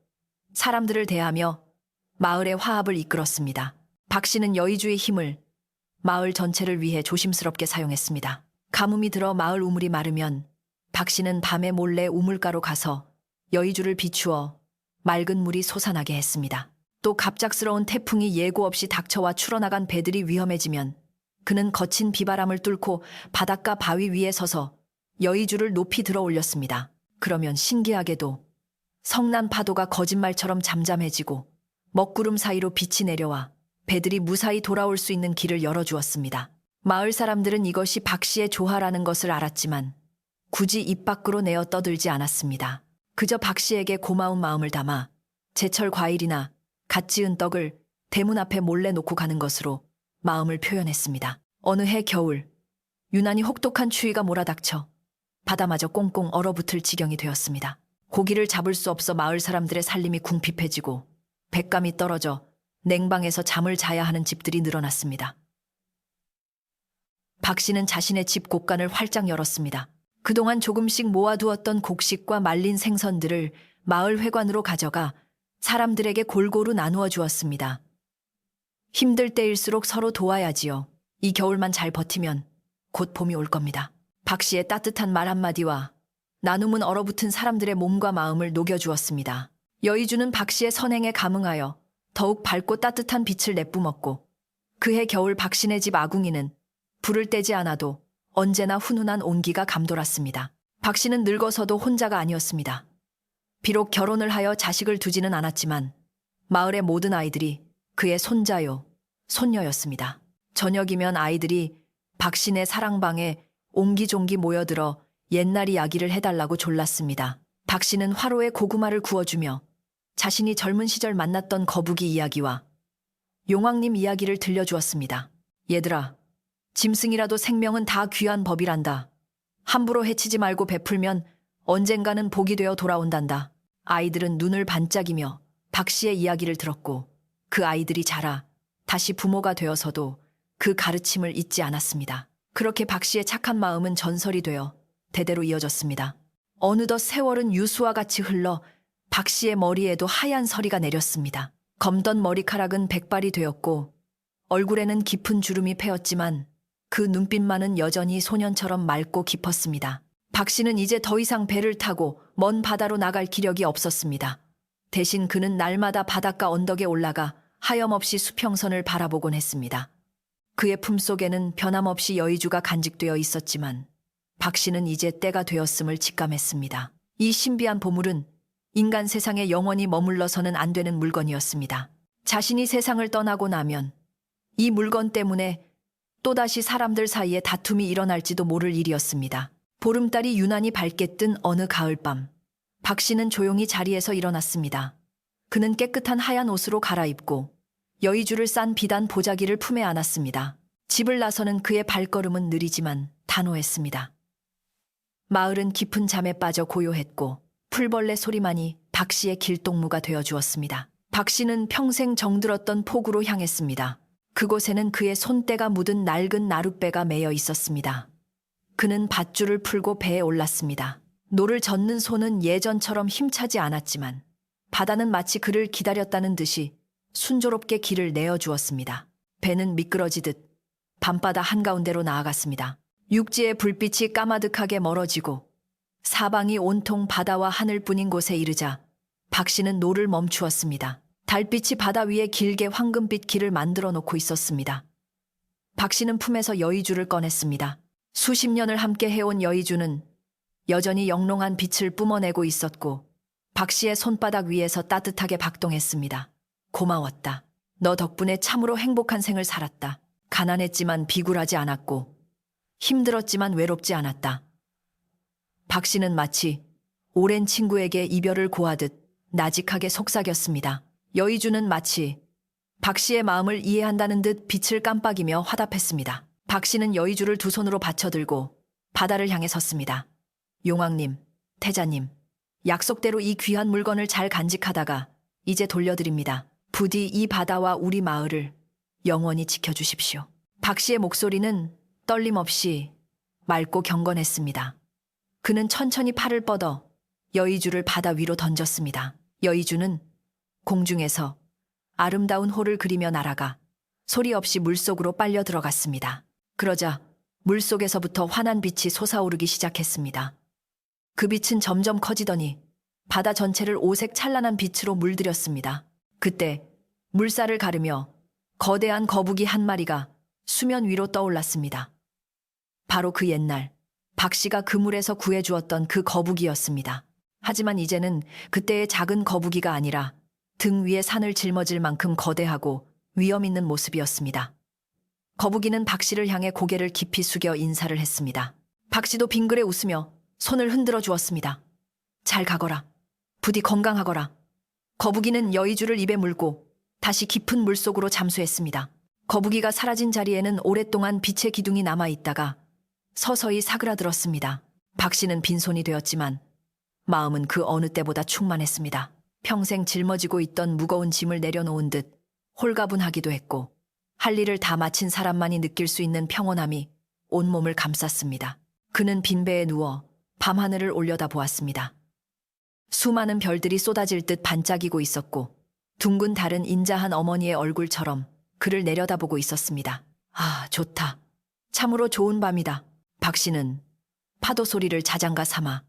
사람들을 대하며 마을의 화합을 이끌었습니다. 박 씨는 여의주의 힘을 마을 전체를 위해 조심스럽게 사용했습니다. 가뭄이 들어 마을 우물이 마르면 박 씨는 밤에 몰래 우물가로 가서 여의주를 비추어 맑은 물이 솟아나게 했습니다. 또 갑작스러운 태풍이 예고 없이 닥쳐와 출어나간 배들이 위험해지면 그는 거친 비바람을 뚫고 바닷가 바위 위에 서서 여의주를 높이 들어 올렸습니다. 그러면 신기하게도 성난 파도가 거짓말처럼 잠잠해지고 먹구름 사이로 빛이 내려와 배들이 무사히 돌아올 수 있는 길을 열어주었습니다. 마을 사람들은 이것이 박 씨의 조화라는 것을 알았지만 굳이 입 밖으로 내어 떠들지 않았습니다. 그저 박 씨에게 고마운 마음을 담아 제철 과일이나 갓 지은 떡을 대문 앞에 몰래 놓고 가는 것으로 마음을 표현했습니다. 어느 해 겨울, 유난히 혹독한 추위가 몰아닥쳐 바다마저 꽁꽁 얼어붙을 지경이 되었습니다. 고기를 잡을 수 없어 마을 사람들의 살림이 궁핍해지고 백감이 떨어져 냉방에서 잠을 자야 하는 집들이 늘어났습니다. 박 씨는 자신의 집 곳간을 활짝 열었습니다. 그동안 조금씩 모아두었던 곡식과 말린 생선들을 마을 회관으로 가져가 사람들에게 골고루 나누어 주었습니다. 힘들 때일수록 서로 도와야지요. 이 겨울만 잘 버티면 곧 봄이 올 겁니다. 박 씨의 따뜻한 말 한마디와 나눔은 얼어붙은 사람들의 몸과 마음을 녹여주었습니다. 여의주는 박 씨의 선행에 감흥하여 더욱 밝고 따뜻한 빛을 내뿜었고 그해 겨울 박 씨네 집 아궁이는 불을 떼지 않아도 언제나 훈훈한 온기가 감돌았습니다. 박 씨는 늙어서도 혼자가 아니었습니다. 비록 결혼을 하여 자식을 두지는 않았지만 마을의 모든 아이들이 그의 손자요, 손녀였습니다. 저녁이면 아이들이 박 씨네 사랑방에 옹기종기 모여들어 옛날 이야기를 해달라고 졸랐습니다. 박 씨는 화로에 고구마를 구워주며 자신이 젊은 시절 만났던 거북이 이야기와 용왕님 이야기를 들려주었습니다. 얘들아, 짐승이라도 생명은 다 귀한 법이란다. 함부로 해치지 말고 베풀면 언젠가는 복이 되어 돌아온단다. 아이들은 눈을 반짝이며 박 씨의 이야기를 들었고 그 아이들이 자라 다시 부모가 되어서도 그 가르침을 잊지 않았습니다. 그렇게 박 씨의 착한 마음은 전설이 되어 대대로 이어졌습니다. 어느덧 세월은 유수와 같이 흘러 박 씨의 머리에도 하얀 서리가 내렸습니다. 검던 머리카락은 백발이 되었고 얼굴에는 깊은 주름이 패였지만 그 눈빛만은 여전히 소년처럼 맑고 깊었습니다. 박 씨는 이제 더 이상 배를 타고 먼 바다로 나갈 기력이 없었습니다. 대신 그는 날마다 바닷가 언덕에 올라가 하염없이 수평선을 바라보곤 했습니다. 그의 품속에는 변함없이 여의주가 간직되어 있었지만 박 씨는 이제 때가 되었음을 직감했습니다. 이 신비한 보물은 인간 세상에 영원히 머물러서는 안 되는 물건이었습니다. 자신이 세상을 떠나고 나면 이 물건 때문에 또다시 사람들 사이에 다툼이 일어날지도 모를 일이었습니다. 보름달이 유난히 밝게 뜬 어느 가을밤, 박 씨는 조용히 자리에서 일어났습니다. 그는 깨끗한 하얀 옷으로 갈아입고 여의주를 싼 비단 보자기를 품에 안았습니다. 집을 나서는 그의 발걸음은 느리지만 단호했습니다. 마을은 깊은 잠에 빠져 고요했고 풀벌레 소리만이 박 씨의 길동무가 되어주었습니다. 박 씨는 평생 정들었던 폭우로 향했습니다. 그곳에는 그의 손때가 묻은 낡은 나룻배가 매여 있었습니다. 그는 밧줄을 풀고 배에 올랐습니다. 노를 젓는 손은 예전처럼 힘차지 않았지만 바다는 마치 그를 기다렸다는 듯이 순조롭게 길을 내어주었습니다. 배는 미끄러지듯 밤바다 한가운데로 나아갔습니다. 육지의 불빛이 까마득하게 멀어지고 사방이 온통 바다와 하늘뿐인 곳에 이르자 박 씨는 노를 멈추었습니다. 달빛이 바다 위에 길게 황금빛 길을 만들어 놓고 있었습니다. 박 씨는 품에서 여의주를 꺼냈습니다. 수십 년을 함께 해온 여의주는 여전히 영롱한 빛을 뿜어내고 있었고 박 씨의 손바닥 위에서 따뜻하게 박동했습니다. 고마웠다. 너 덕분에 참으로 행복한 생을 살았다. 가난했지만 비굴하지 않았고 힘들었지만 외롭지 않았다. 박 씨는 마치 오랜 친구에게 이별을 고하듯 나직하게 속삭였습니다. 여의주는 마치 박 씨의 마음을 이해한다는 듯 빛을 깜빡이며 화답했습니다. 박 씨는 여의주를 두 손으로 받쳐들고 바다를 향해 섰습니다. 용왕님, 태자님, 약속대로 이 귀한 물건을 잘 간직하다가 이제 돌려드립니다. 부디 이 바다와 우리 마을을 영원히 지켜주십시오. 박 씨의 목소리는 떨림 없이 맑고 경건했습니다. 그는 천천히 팔을 뻗어 여의주를 바다 위로 던졌습니다. 여의주는 공중에서 아름다운 호를 그리며 날아가 소리 없이 물속으로 빨려 들어갔습니다. 그러자 물속에서부터 환한 빛이 솟아오르기 시작했습니다. 그 빛은 점점 커지더니 바다 전체를 오색 찬란한 빛으로 물들였습니다. 그때 물살을 가르며 거대한 거북이 한 마리가 수면 위로 떠올랐습니다. 바로 그 옛날 박 씨가 그물에서 구해주었던 그 거북이였습니다. 하지만 이제는 그때의 작은 거북이가 아니라 등 위에 산을 짊어질 만큼 거대하고 위험 있는 모습이었습니다. 거북이는 박 씨를 향해 고개를 깊이 숙여 인사를 했습니다. 박 씨도 빙그레 웃으며 손을 흔들어 주었습니다. 잘 가거라. 부디 건강하거라. 거북이는 여의주를 입에 물고 다시 깊은 물속으로 잠수했습니다. 거북이가 사라진 자리에는 오랫동안 빛의 기둥이 남아있다가 서서히 사그라들었습니다. 박 씨는 빈손이 되었지만 마음은 그 어느 때보다 충만했습니다. 평생 짊어지고 있던 무거운 짐을 내려놓은 듯 홀가분하기도 했고 할 일을 다 마친 사람만이 느낄 수 있는 평온함이 온몸을 감쌌습니다. 그는 빈배에 누워 밤하늘을 올려다보았습니다. 수많은 별들이 쏟아질 듯 반짝이고 있었고 둥근 달은 인자한 어머니의 얼굴처럼 그를 내려다보고 있었습니다. 아, 좋다. 참으로 좋은 밤이다. 박 씨는 파도 소리를 자장가 삼아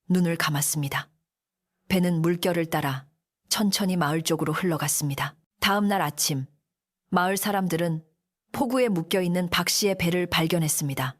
눈을 감았습니다. 배는 물결을 따라 천천히 마을 쪽으로 흘러갔습니다. 다음 날 아침, 마을 사람들은 포구에 묶여있는 박 씨의 배를 발견했습니다.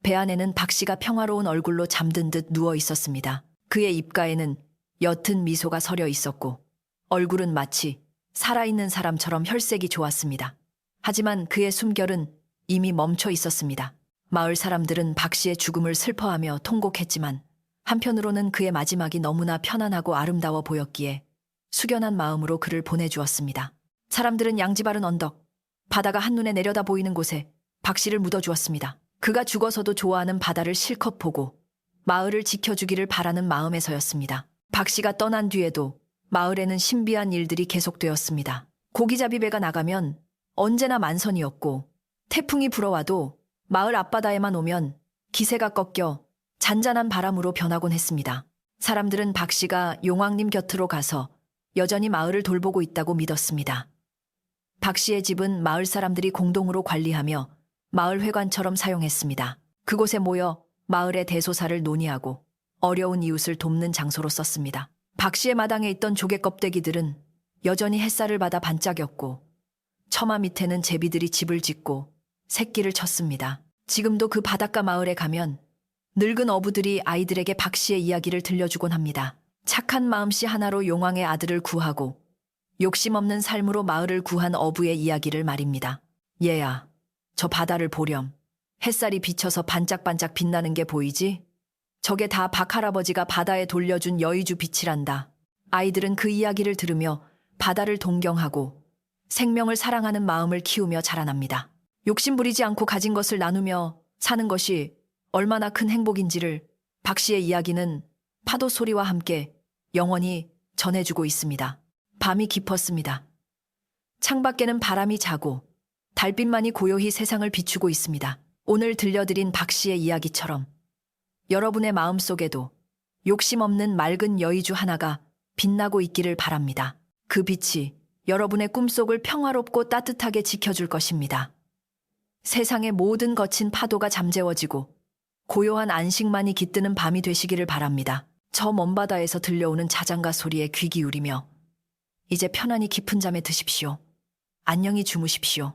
배 안에는 박 씨가 평화로운 얼굴로 잠든 듯 누워 있었습니다. 그의 입가에는 옅은 미소가 서려 있었고 얼굴은 마치 살아있는 사람처럼 혈색이 좋았습니다. 하지만 그의 숨결은 이미 멈춰 있었습니다. 마을 사람들은 박 씨의 죽음을 슬퍼하며 통곡했지만 한편으로는 그의 마지막이 너무나 편안하고 아름다워 보였기에 숙연한 마음으로 그를 보내주었습니다. 사람들은 양지바른 언덕, 바다가 한눈에 내려다 보이는 곳에 박 씨를 묻어주었습니다. 그가 죽어서도 좋아하는 바다를 실컷 보고 마을을 지켜주기를 바라는 마음에서였습니다. 박 씨가 떠난 뒤에도 마을에는 신비한 일들이 계속되었습니다. 고기잡이 배가 나가면 언제나 만선이었고 태풍이 불어와도 마을 앞바다에만 오면 기세가 꺾여 잔잔한 바람으로 변하곤 했습니다. 사람들은 박 씨가 용왕님 곁으로 가서 여전히 마을을 돌보고 있다고 믿었습니다. 박 씨의 집은 마을 사람들이 공동으로 관리하며 마을 회관처럼 사용했습니다. 그곳에 모여 마을의 대소사를 논의하고 어려운 이웃을 돕는 장소로 썼습니다. 박 씨의 마당에 있던 조개 껍데기들은 여전히 햇살을 받아 반짝였고 처마 밑에는 제비들이 집을 짓고 새끼를 쳤습니다. 지금도 그 바닷가 마을에 가면 늙은 어부들이 아이들에게 박 씨의 이야기를 들려주곤 합니다. 착한 마음씨 하나로 용왕의 아들을 구하고 욕심 없는 삶으로 마을을 구한 어부의 이야기를 말입니다. 얘야, 저 바다를 보렴. 햇살이 비쳐서 반짝반짝 빛나는 게 보이지? 저게 다 박 할아버지가 바다에 돌려준 여의주 빛이란다. 아이들은 그 이야기를 들으며 바다를 동경하고 생명을 사랑하는 마음을 키우며 자라납니다. 욕심 부리지 않고 가진 것을 나누며 사는 것이 얼마나 큰 행복인지를 박 씨의 이야기는 파도 소리와 함께 영원히 전해주고 있습니다. 밤이 깊었습니다. 창밖에는 바람이 자고 달빛만이 고요히 세상을 비추고 있습니다. 오늘 들려드린 박 씨의 이야기처럼 여러분의 마음속에도 욕심 없는 맑은 여의주 하나가 빛나고 있기를 바랍니다. 그 빛이 여러분의 꿈속을 평화롭고 따뜻하게 지켜줄 것입니다. 세상의 모든 거친 파도가 잠재워지고 고요한 안식만이 깃드는 밤이 되시기를 바랍니다. 저 먼 바다에서 들려오는 자장가 소리에 귀 기울이며 이제 편안히 깊은 잠에 드십시오. 안녕히 주무십시오.